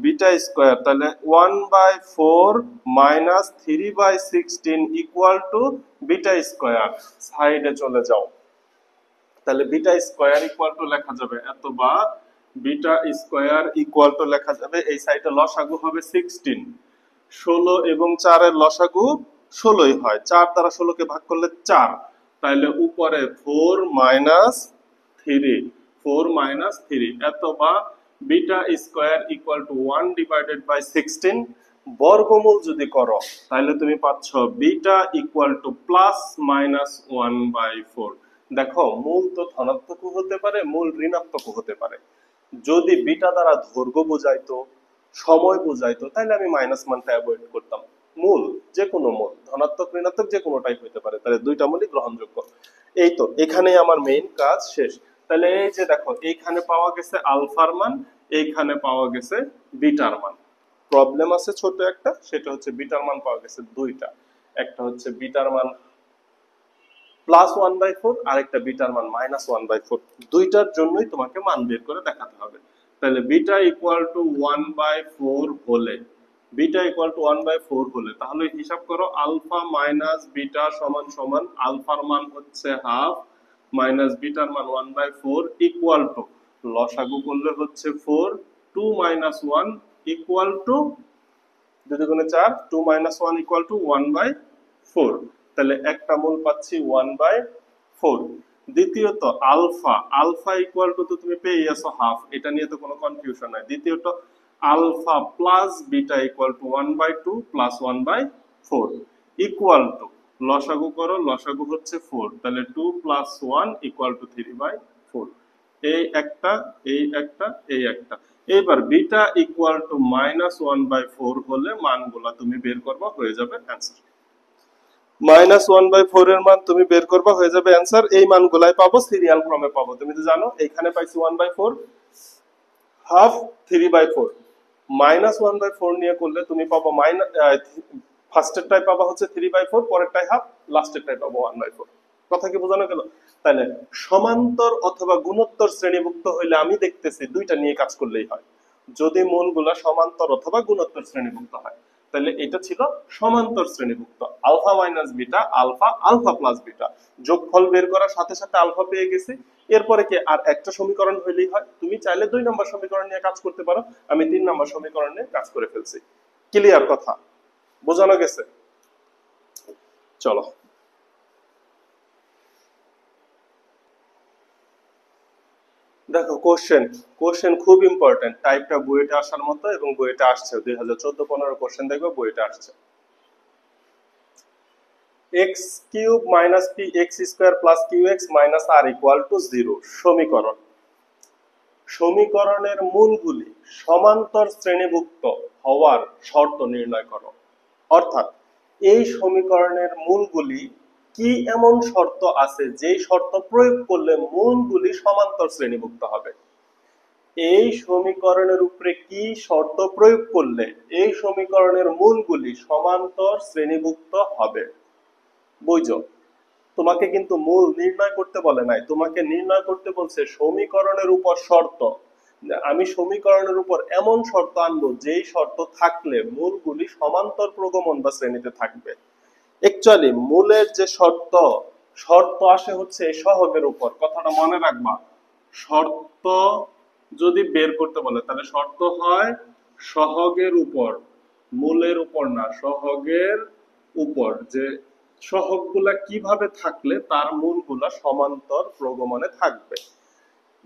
বিটা স্কয়ার, তাহলে 1/4 minus 3/16 equal to beta square. সাইডে চলে যাও, তাহলে বিটা স্কয়ার ইকুয়াল টু লেখা যাবে এত বা বিটা স্কয়ার ইকুয়াল টু লেখা যাবে, এই সাইডে লসাগু হবে 16, 16 এবং 4 এর লসাগু 16ই হয়, 4 দ্বারা 16 কে ভাগ করলে 4, তাহলে উপরে 4 মাইনাস 3 এত বা বিটা স্কয়ার ইকুয়াল টু 1/16। বর্গমূল যদি করো তাহলে তুমি পাচ্ছ beta equal two plus minus 1/4। দেখো মূল তো ধনাত্মক হতে পারে, মূল ঋণাত্মক হতে পারে। যদি বিটা দ্বারা দৈর্ঘ্য বোঝাইতো, সময় বোঝাইতো, তাহলে আমি মাইনাস মানটা অ্যাভয়েড করতাম। মূল যে কোনো মূল ধনাত্মক ঋণাত্মক যে কোনোটাই হতে পারে, তাহলে দুইটা মূলই গ্রহণযোগ্য। এই তো এখানেই আমার মেইন কাজ শেষ। তাহলে এই যে দেখো এইখানে পাওয়া গেছে আলফার মান, এইখানে পাওয়া গেছে বিটার মান। প্রবলেম আছে ছোট একটা, সেটা হচ্ছে বিটার মান পাওয়া গেছে দুইটা, একটা হচ্ছে বিটার মান +1/4 আর একটা বিটার মান -1/4। দুইটার জন্যই তোমাকে মান বের করে দেখাতে হবে। তাহলে বিটা ইকুয়াল টু 1/4 হলে, বিটা ইকুয়াল টু 1/4 হলে তাহলে হিসাব করো আলফা মাইনাস বিটা সমান সমান আলফার মান হচ্ছে হাফ মাইনাস বিটার মান 1/4 ইকুয়াল টু লসাগু করলে হচ্ছে 4, 2 - 1 ইকুয়াল টু 2 দুগুণে 4, 2 - 1 ইকুয়াল টু 1/4। তাহলে একটা মূল পাচ্ছি 1/4। দ্বিতীয়ত আলফা, আলফা ইকুয়াল টু তো তুমি পেয়ে গেছো হাফ, এটা নিয়ে তো কোনো কনফিউশন নাই। দ্বিতীয়ত alpha plus beta equal to 1/2 plus 1/4 equal to লসাগু করো, লসাগু হচ্ছে 4, তাহলে 2 + 1 ইকুয়াল টু 3/4। এই একটা, এই একটা, এই একটা। এবার বিটা ইকুয়াল টু -1/4 হলে মানগুলা তুমি বের করবা, হয়ে যাবে অ্যান্সার। -1/4 এর মান তুমি বের করবা, হয়ে যাবে অ্যান্সার। এই মানগুলাই পাবো সিরিয়াল ক্রমে পাবো। তুমি তো জানো এখানে পাইছি 1/4, হাফ 3/4, -1/4 নিয়ে করলে তুমি পাবো ফার্স্টেরটাই পাবা হচ্ছে 3/4, পরেরটাই হাফ, লাস্টেরটাই পাবো 1/4। কথা কি বোঝানো গেল? তাহলে সমান্তর অথবা গুণোত্তর শ্রেণীভুক্ত হইলে আমি দেখতেছি দুইটা নিয়ে কাজ করলেই হয়। যদি মূলগুলা সমান্তর অথবা গুণোত্তর শ্রেণীভুক্ত হয়, তাহলে এটা ছিল সমান্তর শ্রেণীভুক্ত। Alpha minus beta, alpha, alpha plus beta, যোগফল বের করার সাথে সাথে আলফা পেয়ে গেছি। এরপরে কি আর একটা সমীকরণ হইলেই হয়? তুমি চাইলে 2 নম্বর সমীকরণ নিয়ে কাজ করতে পারো, আমি 3 নম্বর সমীকরণ নিয়ে কাজ করে ফেলছি। ক্লিয়ার কথা? বোঝানো গেছে? চলো দেখো কোশ্চেন, কোশ্চেন খুব ইম্পর্টেন্ট। টাইপটা বইটা আসার মতো, এবং বইটা আসছে 2014-15 কোশ্চেন দেখবে বইটা আসছে। x³ - px² + qx - r = 0 সমীকরণ। সমীকরণের মূলগুলি সমান্তর শ্রেণীভুক্ত হওয়ার শর্ত নির্ণয় করো। অর্থাৎ এই সমীকরণের মূলগুলি কি এমন শর্ত আছে যেই শর্ত প্রয়োগ করলে মূলগুলি সমান্তর শ্রেণীভুক্ত হবে? এই সমীকরণের উপরে কি শর্ত প্রয়োগ করলে এই সমীকরণের মূলগুলি সমান্তর শ্রেণীভুক্ত হবে? বুঝো, তোমাকে কিন্তু মূল নির্ণয় করতে বলে নাই, তোমাকে নির্ণয় করতে বলছে সমীকরণের উপর শর্ত। আমি সমীকরণের উপর এমন শর্ত আনবো যেই শর্ত থাকলে মূলগুলি সমান্তর প্রগমন বা শ্রেণীতে থাকবে। অ্যাকচুয়ালি মূলের যে শর্ত, শর্ত আসে হচ্ছে সহগের উপর, কথাটা মনে রাখবা। শর্ত যদি বের করতে বলে তাহলে শর্ত হয় সহগের উপর, মূলের উপর না, সহগের উপর। যে সহগগুলা কিভাবে থাকলে তার মূলগুলা সমান্তর প্রগমনে থাকবে।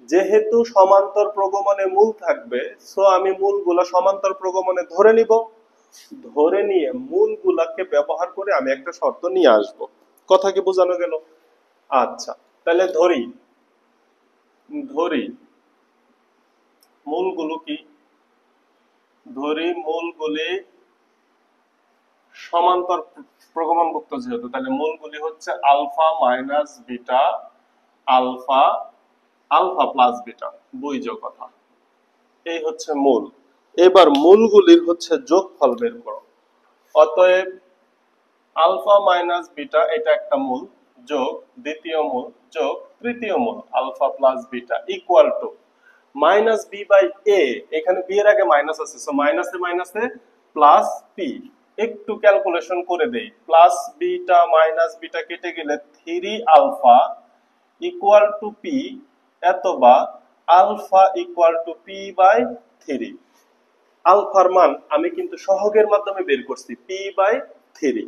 যেহেতু সমান্তর প্রগমনে মূল থাকবে, সো আমি মূলগুলা সমান্তর প্রগমনে ধরে নিব, ধরে নিয়ে মূলগুলাকে ব্যবহার করে আমি একটা শর্ত নিয়ে আসব। কথা কি বোঝানো গেল? আচ্ছা, তাহলে ধরি, ধরি মূলগুলো কি, ধরি মূলগুলি সমান্তর প্রগমনভুক্ত যেহেতু, তাহলে মূলগুলি হচ্ছে alpha minus beta, alpha, alpha plus beta, বুঝছো কথা। এই হচ্ছে মূল। এবার মূলগুলির হচ্ছে যোগফল বের করো। অতএব আলফা মাইনাস বিটা এটা একটা মূল, যোগ দ্বিতীয় মূল, যোগ তৃতীয় মূল, alpha plus beta equal to minus B by A. এখানে বি এর আগে মাইনাস আছে, সো মাইনাসে মাইনাসে প্লাস পি। একটু ক্যালকুলেশন করে দেই, প্লাস বিটা মাইনাস বিটা কেটে গেলে 3 আলফা ইকুয়াল টু পি, এত বা alpha equal to P by 3। আলফার মান আমি কিন্তু সহগের মাধ্যমে বের করছি, পি বাই 3।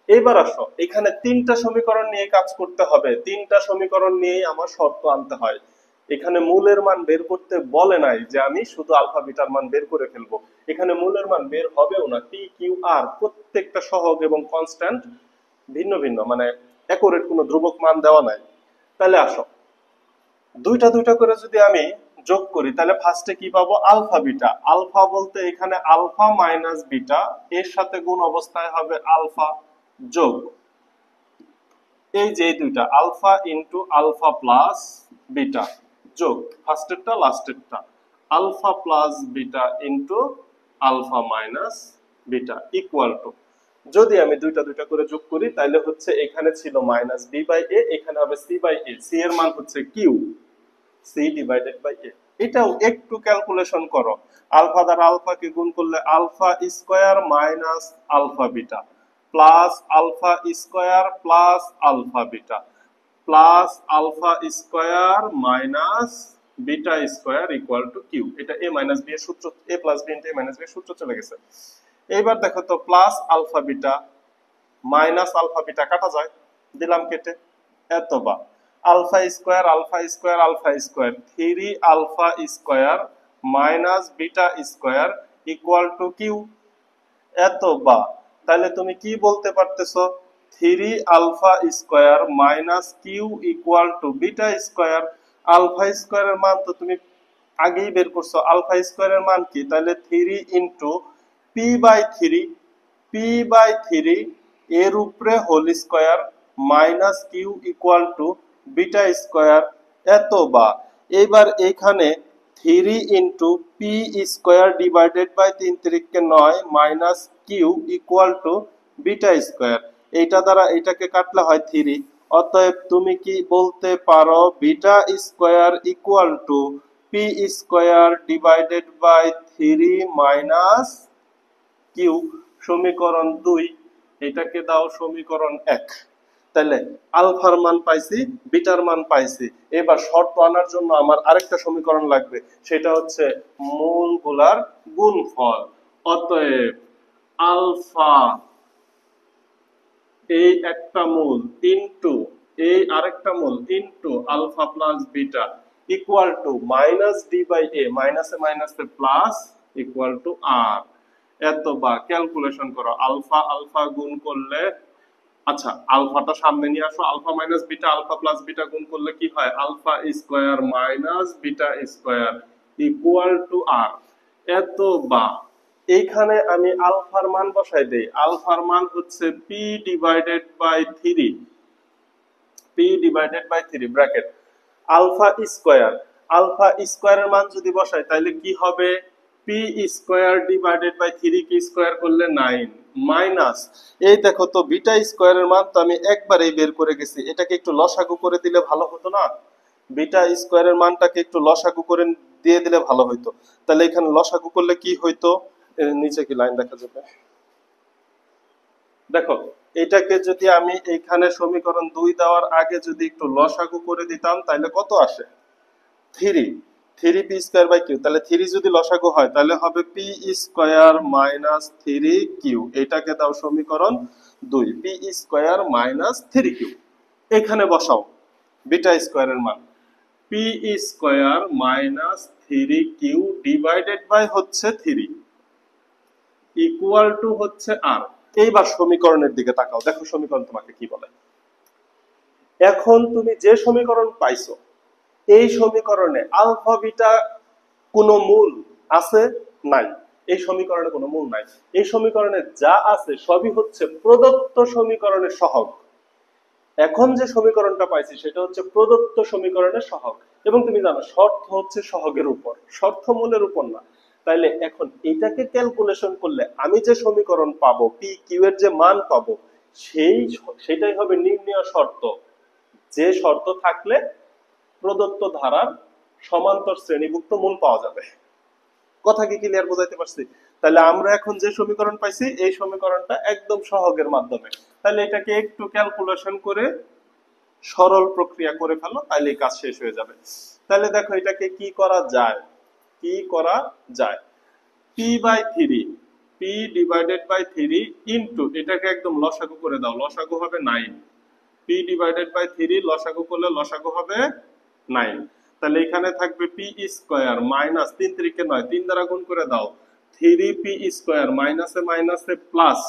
এবার আসো, এখানে তিনটা সমীকরণ নিয়ে কাজ করতে হবে, তিনটা সমীকরণ নিয়ে আমার শর্ত আনতে হয়। এখানে মূলের মান বের করতে বলে নাই যে আমি শুধু আলফা বিটার মান বের করে ফেলবো, এখানে মূলের মান বের হবেও না। পি কিউ আর প্রত্যেকটা সহগ এবং কনস্ট্যান্ট ভিন্ন ভিন্ন, মানে অ্যাকুরেট কোনো ধ্রুবক মান দেওয়া নাই। তাহলে আসো, দুইটা দুইটা করে যদি আমি যোগ করি তাহলে ফার্স্টে কি পাবো, আলফা বিটা। আলফা বলতে এখানে আলফা মাইনাস বিটা, এর সাথে গুণ অবস্থায় হবে আলফা, যোগ এই যে এই দুইটা alpha into alpha plus beta, যোগ ফার্স্টেরটা লাস্টেরটা alpha plus beta into alpha minus beta equal to, যদি আমি দুইটা দুইটা করে যোগ করি তাহলে হচ্ছে এখানে ছিল মাইনাস বি বাই এ, এখানে হবে সি বাই এ। সি এর মান হচ্ছে Q, C divided by A. এটাও একটু ক্যালকুলেশন করো, আলফা দ্বারা আলফাকে গুণ করলে alpha square minus alpha beta plus alpha square plus alpha beta plus alpha square minus beta square equal to Q. এটা এ মাইনাস বি এর সূত্র, A plus B into A minus B এর সূত্র চলে গেছে। এইবার দেখো তো, plus alpha beta minus alpha beta কাটা যায়, দিলাম কেটে, এত বা alpha square alpha square alpha square 3 alpha square minus beta square equal to Q, এত বা তাহলে তুমি কি বলতে পারতেছো, 3 alpha square minus Q equal to beta square. Alpha স্কয়ারের মান তো তুমি আগেই বের করছো, আলফা স্কয়ারের মান কি, তাহলে 3 into P by 3, P by 3 এর উপরে whole square minus Q equal to beta square, এত বা এইবার এখানে 3 into P square divided by 3 3 9 minus Q equal to beta square. এইটা দ্বারা এটাকে কাটলে হয় 3, অতএব তুমি কি বলতে পারো beta square equal to P square divided by 3 minus Q. সমীকরণ 2, এটাকে দাও সমীকরণ 1। তাহলে আলফার মান পাইছি, বিটার মান পাইছি, এবার শর্ত আনার জন্য আমার আরেকটা সমীকরণ লাগবে, সেটা হচ্ছে মূলগুলার গুণফল। অতএব আলফা এই একটা মূল ইনটু এই আরেকটা মূল into alpha plus beta equal to minus D by A, মাইনাসে মাইনাসে প্লাস ইকুয়াল টু আর, এত বা ক্যালকুলেশন করো, আলফা আলফা গুণ করলে, আচ্ছা আলফাটা সামনে নিয়ে আসো, alpha minus beta alpha plus beta গুণ করলে কি হয়, alpha square minus beta square equal to আর, এত বা এইখানে আমি আলফার মান বসাই দেই, আলফার মান হচ্ছে P divided by 3, P divided by 3 bracket alpha square, alpha স্কয়ারের মান যদি বসাই তাহলে কি হবে, পি স্কয়ার ডিভাইডেড বাই 3 কি স্কয়ার করলে 9 মাইনাস, এই দেখো তো বিটা স্কয়ারের মান তো আমি একবারেই বের করে গেছি, এটাকে একটু লসাগু করে দিলে ভালো হতো না, বিটা স্কয়ারের মানটাকে একটু লসাগু করে দিয়ে দিলে ভালো হতো। তাহলে এখানে লসাগু করলে কি হইতো, নিচে কি লাইন দেখা যাবে, দেখো এটাকে যদি আমি এখানে সমীকরণ 2 দেওয়ার আগে যদি একটু লসাগু করে দিতাম তাহলে কত আসে, 3, 3 পি স্কয়ার বাই কিউ, তাহলে 3 যদি লসাগু হয় তাহলে হবে পি স্কয়ার মাইনাস 3 কিউ, এটাকে দাও সমীকরণ 2, পি স্কয়ার মাইনাস 3 কিউ। এখানে বসাও বিটা স্কয়ারের মান, P square minus 3 Q divided by হচ্ছে 3 ইকুয়াল টু হচ্ছে আর। এইবার সমীকরণের দিকে তাকাও, দেখো সমীকরণ তোমাকে কি বলে। এখন তুমি যে সমীকরণ পাইছো, এই সমীকরণে আলফা বিটা কোনো মূল আছে নাই, এই সমীকরণে কোনো মূল নাই। এই সমীকরণে যা আছে সবই হচ্ছে প্রদত্ত সমীকরণের সহগ। এখন যে সমীকরণটা পাইছি সেটা হচ্ছে প্রদত্ত সমীকরণের সহগ, এবং তুমি জানো শর্ত হচ্ছে সহগের উপর, শর্ত মূলের উপর না। তাইলে এখন এটাকে ক্যালকুলেশন করলে আমি যে সমীকরণ পাবো, পি কিউ এর যে মান পাবো, সেটাই হবে নির্ণয় শর্ত। যে শর্ত থাকলে প্রদত্ত ধারার সমান্তর শ্রেণীভুক্ত মূল পাওয়া যাবে। কথা কি ক্লিয়ার বোঝাইতে পারছি? তাহলে আমরা এখন যে সমীকরণ পাইছি এই সমীকরণটা একদম সহগের মাধ্যমে। তাহলে এটাকে একটু ক্যালকুলেশন করে সরল প্রক্রিয়া করে ফেলো, তাহলে এই কাজ শেষ হয়ে যাবে। তাহলে দেখো এটাকে কি করা যায়, কি করা যায়, P by three, P divided by three into, এটাকে একদম লসাগু করে দাও, লসাগু হবে 9। পি ডিভাইডেড বাই থ্রি লসাগু করলে লসাগু হবে 9। তাহলে এখানে থাকবে পি স্কয়ার মাইনাস 3 3 9, 3 দ্বারা গুণ করে দাও, 3 পি স্কয়ার মাইনাসে মাইনাসে প্লাস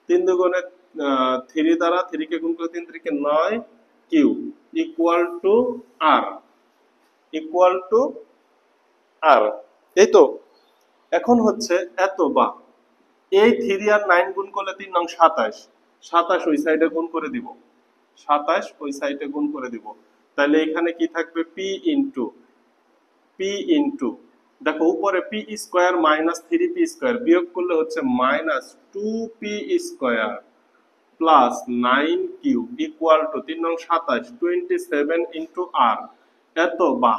3 দুগুণে 3 দ্বারা 3 কে গুণ করে 3 3 9 Q equal to R, equal to R. এই তো এখন হচ্ছে এত বা এই 3 আর 9 গুণ করলে 3 নং 27, 27 ওই সাইডে গুণ করে দিব, 27 ওই সাইডে গুণ করে দিব। তাহলে এখানে কি থাকবে, পি ইন্টু দেখো উপরে P square minus 3 P square বিয়োগ করলে হচ্ছে minus 2 P square plus 9 cube equal two 3 নং 27 27 ইন্টু আর। এত বা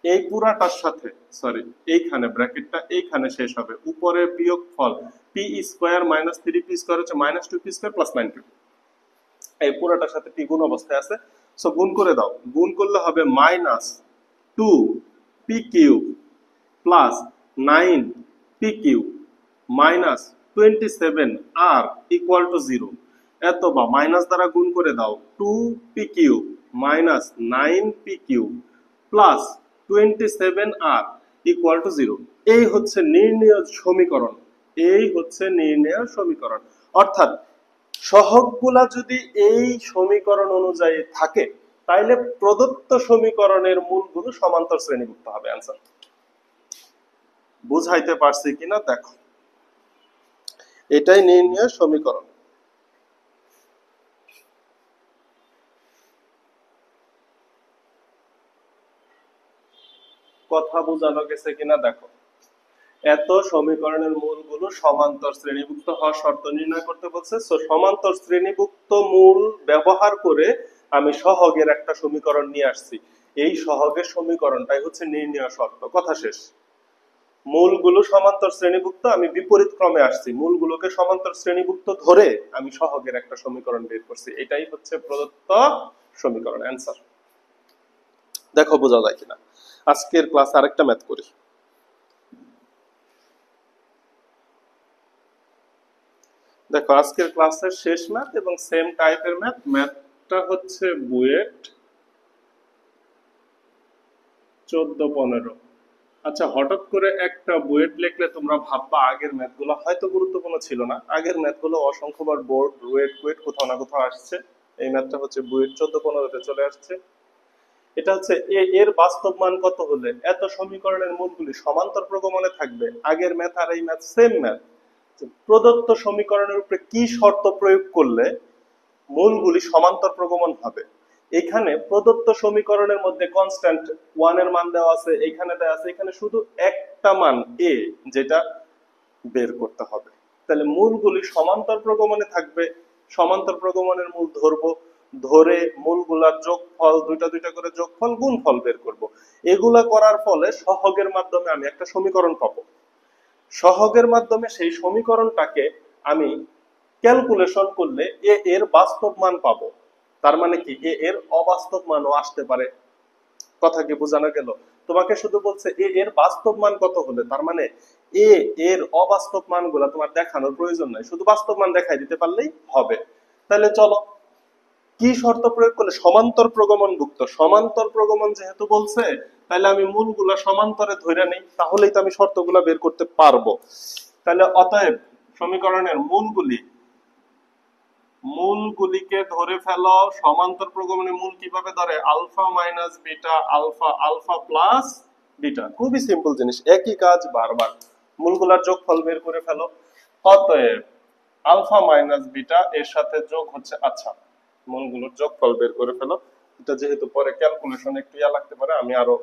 এই পুরাটার সাথে সরি এইখানে ব্র্যাকেটটা এইখানে শেষ হবে, উপরে বিয়োগ ফল P square minus 3 P square হচ্ছে minus 2 P square plus 9 cube, এই পুরাটার সাথে পি গুণ অবস্থায় আছে। সো গুণ করে দাও, গুণ করলে হবে minus 2 P cube plus 9 P cube minus 27 আর ইকুয়াল টু 0। এত বা মাইনাস দ্বারা গুণ করে দাও, 2 P cube minus 9 P cube plus 27 আর ইকুয়াল টু 0। এই হচ্ছে নির্ণয় সমীকরণ, এই হচ্ছে নির্ণয় সমীকরণ। অর্থাৎ সহগগুলা যদি এই সমীকরণ অনুযায়ী থাকে তাইলে প্রদত্ত সমীকরণের মূলগুলো সমান্তর শ্রেণীভুক্ত হবে। आंसर বুঝাইতে পারছি কিনা দেখো, এটাই নির্ণয় সমীকরণ। কথা বোঝানো গেছে কিনা দেখো, এত সমীকরণের মূলগুলো সমান্তর শ্রেণীভুক্ত হওয়ার শর্ত নির্ণয় করতে বলছে। সো সমান্তর শ্রেণীভুক্ত মূল ব্যবহার করে আমি সহগের একটা সমীকরণ নিয়ে আসছি, এই সহগের সমীকরণটাই হচ্ছে নির্ণয় শর্ত। কথা শেষ। মূলগুলো সমান্তর শ্রেণীভুক্ত, আমি বিপরীত ক্রমে আসছি, মূলগুলোকে সমান্তর শ্রেণীভুক্ত ধরে আমি সহগের একটা সমীকরণ বের করছি, এটাই হচ্ছে প্রদত্ত সমীকরণ। অ্যান্সার দেখো বোঝা যায় কিনা। আজকের ক্লাস আরেকটা ম্যাথ করি। দেখো আজকের ক্লাসের শেষ ম্যাথ এবং সেম টাইপের ম্যাথ, ম্যাথটা হচ্ছে বুয়েট 14-15। আচ্ছা হঠাৎ করে একটা বুয়েট লিখলে তোমরা ভাববা আগের ম্যাথগুলো হয়তো গুরুত্বপূর্ণ ছিল না, আগের ম্যাথগুলো অসংখ্যবার বোর্ড রুয়েট কুয়েট কোথাও না কোথাও আসছে। এই ম্যাথটা হচ্ছে বুয়েট 14-15-তে চলে আসছে। এটা হচ্ছে এর বাস্তব মান কত হলে এত সমীকরণের মূলগুলি সমান্তর প্রগমনে থাকবে। আগের ম্যাথ আর এই ম্যাথ সেম ম্যাথ। প্রদত্ত সমীকরণের উপরে কি শর্ত প্রয়োগ করলে মূলগুলি সমান্তর প্রগমন হবে। এখানে প্রদত্ত সমীকরণের মধ্যে কনস্ট্যান্ট 1 এর মান দেওয়া আছে, এখানে দেওয়া আছে, এখানে শুধু একটা মান a যেটা বের করতে হবে। তাহলে মূলগুলি সমান্তর প্রগমনে থাকবে, সমান্তর প্রগমনের মূল ধরবো, ধরে মূলগুলার যোগফল দুইটা দুইটা করে যোগফল গুণফল বের করব। এগুলা করার ফলে সহগের মাধ্যমে আমি একটা সমীকরণ পাবো। সহগের মাধ্যমে সেই সমীকরণটাকে আমি ক্যালকুলেশন করলে এ এর বাস্তব মান পাবো। তার মানে কি এ এর অবাস্তব মানও আসতে পারে। কথা কি বোঝানো গেল? তোমাকে শুধু বলছে এ এর বাস্তব মান কত হলে, তার মানে এ এর অবাস্তব মানগুলা তোমার দেখানোর প্রয়োজন নাই, শুধু বাস্তব মান দেখাই দিতে পারলেই হবে। তাহলে চলো কি শর্ত প্রয়োগ করলে সমান্তর প্রগমনভুক্ত, সমান্তর প্রগমন যেহেতু বলছে তাহলে আমি মূলগুলা সমান্তরে ধরে নেই, তাহলেই তো আমি শর্তগুলা বের করতে পারবো। তাহলে অতএব সমীকরণের মূলগুলিকে ধরে ফেলো। সমান্তর প্রগমনে মূল কিভাবে ধরে, alpha minus beta alpha alpha plus beta. খুবই সিম্পল জিনিস, একই কাজ বারবার। মূলগুলার যোগফল বের করে ফেলো। অতএব আলফা মাইনাস বিটা এর সাথে যোগ হচ্ছে, আচ্ছা মূলগুলোর যোগফল বের করে ফেলো। এটা যেহেতু পরে ক্যালকুলেশন একটু ইয়া লাগতে পারে, আমি আরো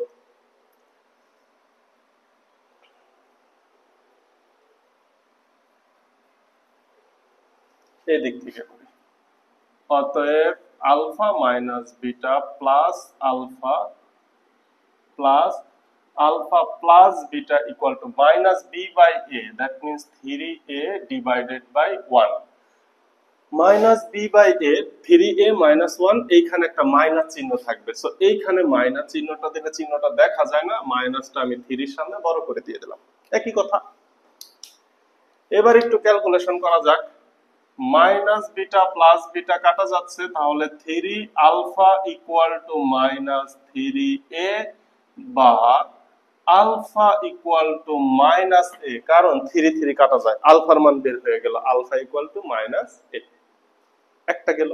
এই দিক থেকে করি। অতএব alpha minus beta plus alpha plus alpha plus beta equal to minus b by a, that means 3a divided by 1 minus b by a 3a minus 1 এইখানে একটা মাইনাস চিহ্ন থাকবে, সো এইখানে মাইনাস চিহ্নটা দিলে চিহ্নটা দেখা যায় না, মাইনাসটা আমি 3 এর সামনে বড় করে দিয়ে দিলাম, একই কথা। এবার একটু ক্যালকুলেশন করা যাক। মাইনাস বিটা প্লাস বিটা কাটা যাচ্ছে, তাহলে 3 alpha equal to minus 3a বা আলফা ইকুয়াল টু মাইনাস এ, কারণ 3 3 কাটা যায়, আলফার মান বের হয়ে গেল, আলফা ইকুয়াল টু মাইনাস এ, একটা গেল।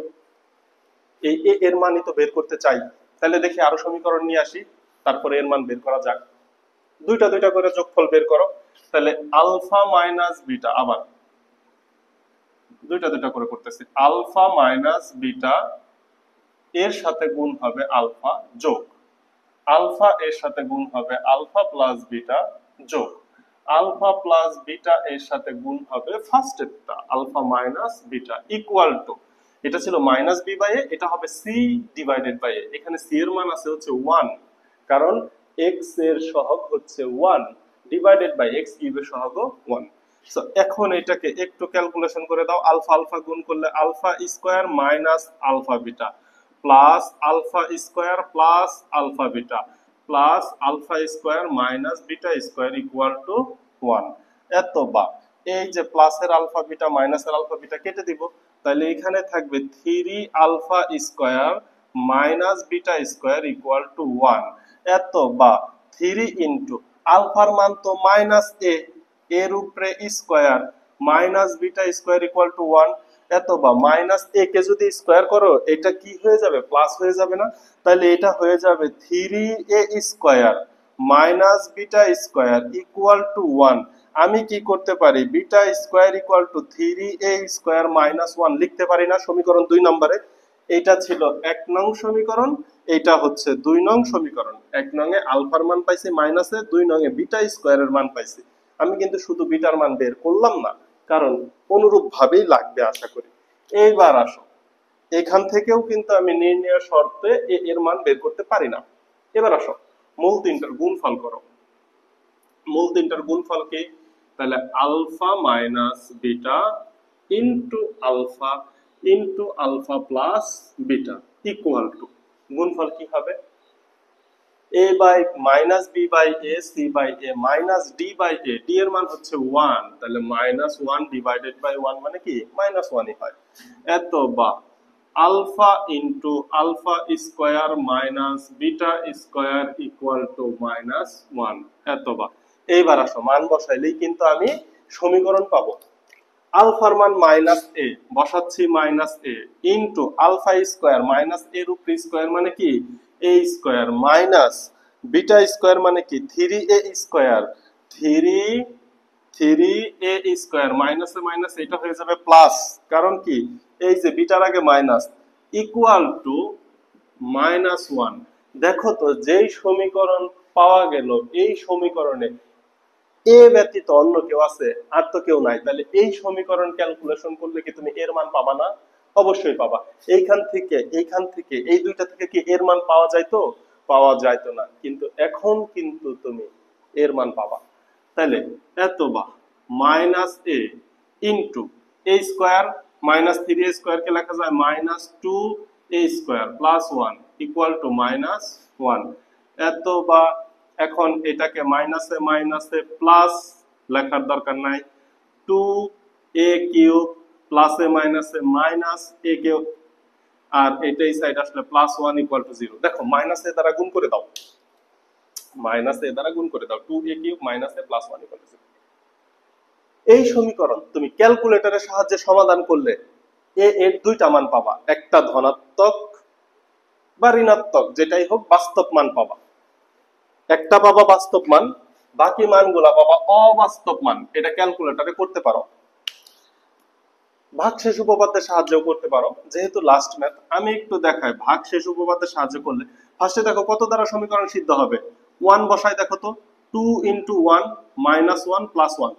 এই এ এর মানই তো বের করতে চাই, তাহলে দেখি আরো সমীকরণ নিয়ে আসি, তারপরে এর মান বের করা যাক। দুইটা দুইটা করে যোগফল বের করো, তাহলে আলফা মাইনাস বিটা, আবার দুইটা দুইটা করে করতেছি, আলফা মাইনাস বিটা এর সাথে গুণ হবে আলফা যোগ আলফা এর সাথে গুণ হবে আলফা প্লাস বিটা যোগ আলফা প্লাস বিটা এর সাথে গুণ হবে ফার্স্ট এরটা alpha minus beta equal to, এটা ছিল মাইনাস বি বাই এ, এটা হবে সি ডিভাইডেড বাই এ। এখানে সি এর মান আছে হচ্ছে 1, কারণ এক্স এর সহগ হচ্ছে 1 ডিভাইডেড বাই এক্স কিউবের সহগ 1। সো এখন এটাকে একটু ক্যালকুলেশন করে দাও, আলফা আলফা গুণ করলে alpha square minus alpha beta plus alpha square plus alpha beta plus alpha square minus beta square equal to 1। এত বা এই যে প্লাসের আলফা বিটা মাইনাসের আলফা বিটা কেটে দিব, তাহলে এখানে থাকবে 3 alpha square minus beta square equal to 1। এত বা 3 ইনটু আলফার মান তো মাইনাস এ, এর উপরে square minus beta square equal to 1। এত বা মাইনাস এ কে যদি স্কয়ার করো এটা কি হয়ে যাবে, প্লাস হয়ে যাবে না, তাহলে এটা হয়ে যাবে 3a square minus beta square equal to 1। আমি কি করতে পারি, beta square equal two 3a square minus 1 লিখতে পারি না, সমীকরণ 2 নম্বরে। এটা ছিল 1 নং সমীকরণ, এটা হচ্ছে 2 নং সমীকরণ। 1 নং এ আলফার মান পাইছি মাইনাসে, 2 নং এ বিটা স্কয়ারের মান পাইছি। আমি কিন্তু শুধু বিটার মান বের করলাম না, কারণ অনুরূপ ভাবেই লাগবে আশা করি। এইবার আসো, এখান থেকেও কিন্তু আমি নির্ণয় শর্তে এর মান বের করতে পারি না। এবার আসো মূল তিনটার গুণফল করো। মূল তিনটার গুণফল কি, তাহলে alpha minus beta into alpha plus beta equal to, গুণফল কি হবে, a by minus B by A C by A minus D by A, D এর মান হচ্ছে 1, তাহলে মাইনাস 1 ডিভাইডেড বাই 1 মানে কি মাইনাস 1ই হয়। এত বা alpha into alpha square minus beta square equal to minus 1। এত বা এইবার আসো মান বসাইলেই কিন্তু আমি সমীকরণ পাবো। আলফার মান মাইনাস এ বসাচ্ছি, মাইনাস এ ইনটু আলফা স্কয়ার মাইনাস এর উপর স্কয়ার মানে কি এ স্কয়ার মাইনাস বিটা স্কয়ার মানে কি 3a স্কয়ার 3a স্কয়ার মাইনাসে মাইনাস এটা হয়ে যাবে প্লাস, কারণ কি এই যে বিটার আগে মাইনাস ইকুয়াল টু মাইনাস 1। দেখো তো যেই সমীকরণ পাওয়া গেল এই সমীকরণে এ ব্যতীত অন্য কেউ আছে, আর তো কেউ নাই, তাহলে এই সমীকরণ ক্যালকুলেশন করলে কি তুমি এর মান পাবা না, অবশ্যই পাবা। এইখান থেকে এই দুইটা থেকে কি এর মান পাওয়া যাইতো, পাওয়া যাইতো না, কিন্তু এখন কিন্তু তুমি এর মান পাবা। তাহলে এত বা minus A into a square minus 3a square কে লেখা যায় minus 2a square plus 1 equal to minus 1। এত বা এখন এটাকে মাইনাসে মাইনাসে প্লাস লেখার দরকার নাই, 2a কিউব প্লাসে মাইনাসে মাইনাস a কিউব, আর এটাই সাইড আসলে প্লাস 1 ইকুয়াল টু 0। দেখো মাইনাসে দ্বারা গুণ করে দাও, মাইনাসে দ্বারা গুণ করে দাও, 2a কিউব মাইনাসে প্লাস 1 ইকুয়াল টু 0। এই সমীকরণ তুমি ক্যালকুলেটরের সাহায্যে সমাধান করলে এর দুইটা মান পাবা, একটা ধনাত্মক বা ঋণাত্মক যেটাই হোক বাস্তব মান পাবা। একটা পাবা বাস্তব মান, বাকি মানগুলা পাবা অবাস্তব মান। এটা ক্যালকুলেটরে করতে পারো, ভাগশেষ উপপাদ্যের সাহায্যেও করতে পারো। যেহেতু লাস্ট ম্যাথ আমি একটু দেখাই ভাগশেষ উপপাদ্যের সাহায্য করলে। ফার্স্টে দেখো কত দ্বারা সমীকরণ সিদ্ধ হবে, 1 বসাই, দেখো তো 2 × 1 - 1 + 1,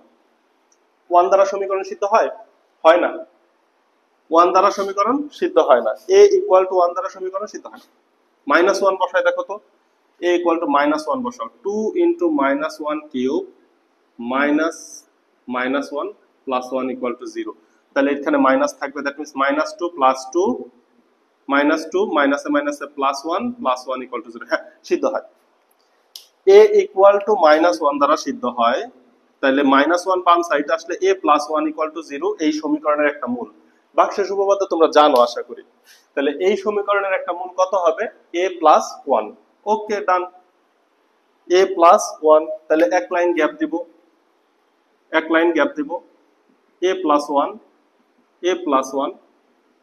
1 দ্বারা সমীকরণ সিদ্ধ হয়? হয় না, 1 দ্বারা সমীকরণ সিদ্ধ হয় না। a = 1 দ্বারা সমীকরণ সিদ্ধ হয় না। -1 বসাই, দেখো তো a = -1 বসাও, 2 × -1 কিউব -1 + 1 = 0। তাহলে এখানে মাইনাস থাকবে, দ্যাট মিন্স -2 + 2 -2 মাইনাসে মাইনাসে +1 + 1 = 0। হ্যাঁ, সিদ্ধ হয়। a = -1 দ্বারা সিদ্ধ হয়, তাহলে -1 বাম সাইডে আসলে a + 1 = 0 এই সমীকরণের একটা মূল। ভাগশেষ উপপাদ্য তোমরা জানো আশা করি। তাহলে এই সমীকরণের একটা মূল কত হবে? a + 1। Okay, done, a + 1। তাহলে এক লাইন গ্যাপ দিব, এক লাইন গ্যাপ দিব, a + 1 a + 1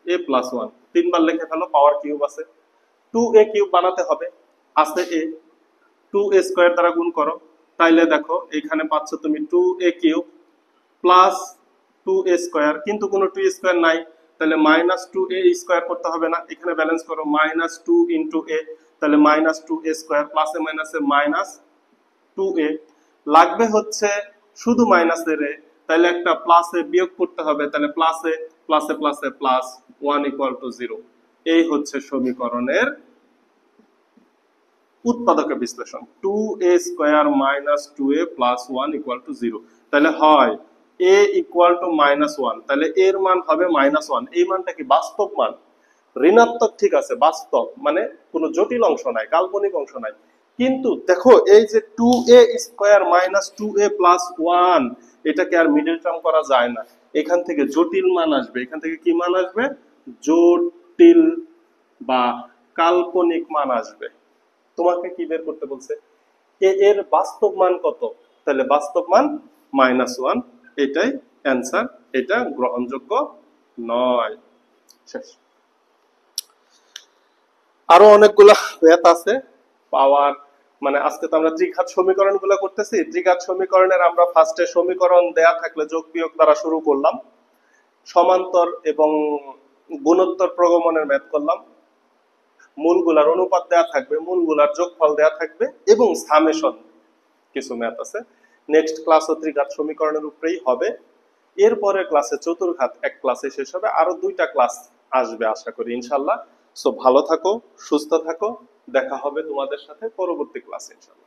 a + 1 তিনবার লিখে ফেলো, পাওয়ার কিউব আছে, 2a কিউব বানাতে হবে, আছে a, 2a² দ্বারা গুণ করো, তাইলে দেখো এখানে পাচ্ছ তুমি 2a কিউব প্লাস 2a², কিন্তু কোনো 2a² নাই, তাহলে -2a² করতে হবে না, এখানে ব্যালেন্স করো, -2 × a, তাহলে -2a² প্লাসে মাইনাসে -2a, লাগবে হচ্ছে শুধু মাইনাসের এ, তাহলে একটা প্লাসে বিয়োগ করতে হবে, তাহলে প্লাসে প্লাসে প্লাসে প্লাস 1 = 0। এই হচ্ছে সমীকরণের উৎপাদকের বিশ্লেষণ, 2a² - 2a + 1 = 0। তাহলে হয় a = -1, তাহলে এর মান হবে -1। এই মানটা কি বাস্তব মান? ঋণাত্মক, ঠিক আছে, বাস্তব মানে কোনো জটিল অংশ নাই, কাল্পনিক অংশ নাই। কিন্তু দেখো এই যে 2a² - 2a + 1, এটাকে আর মিডল টার্ম করা যায় না, এখান থেকে জটিল মান আসবে। এখান থেকে কি মান আসবে? জটিল বা কাল্পনিক মান আসবে। তোমাকে কি বের করতে বলছে? a এর বাস্তব মান কত? তাহলে বাস্তব মান -1, এটাই অ্যান্সার, এটা গ্রহণযোগ্য নয়। শেষ। আরো অনেকগুলা ম্যাথ আছে পাওয়ার, মানে আজকে তো আমরা দ্বিঘাত সমীকরণ গুলা করতেছি। দ্বিঘাত সমীকরণের আমরা ফার্স্টে সমীকরণ দেয়া থাকলে যোগ বিয়োগ দ্বারা শুরু করলাম, সমান্তর এবং গুণোত্তর প্রগমনের ম্যাথ করলাম, মূলগুলার অনুপাত দেয়া থাকবে, মূলগুলার যোগফল দেয়া থাকবে, এবং সামেশন কিছু ম্যাথ আছে। নেক্সট ক্লাসও ত্রিঘাত সমীকরণের উপরেই হবে। এরপরে ক্লাসে চতুর্ঘাত এক ক্লাসে শেষ হবে, আরো 2টা ক্লাস আসবে আশা করি ইনশাল্লাহ। সো ভালো থাকো, সুস্থ থাকো, দেখা হবে তোমাদের সাথে পরবর্তী ক্লাসে ইনশাল্লাহ।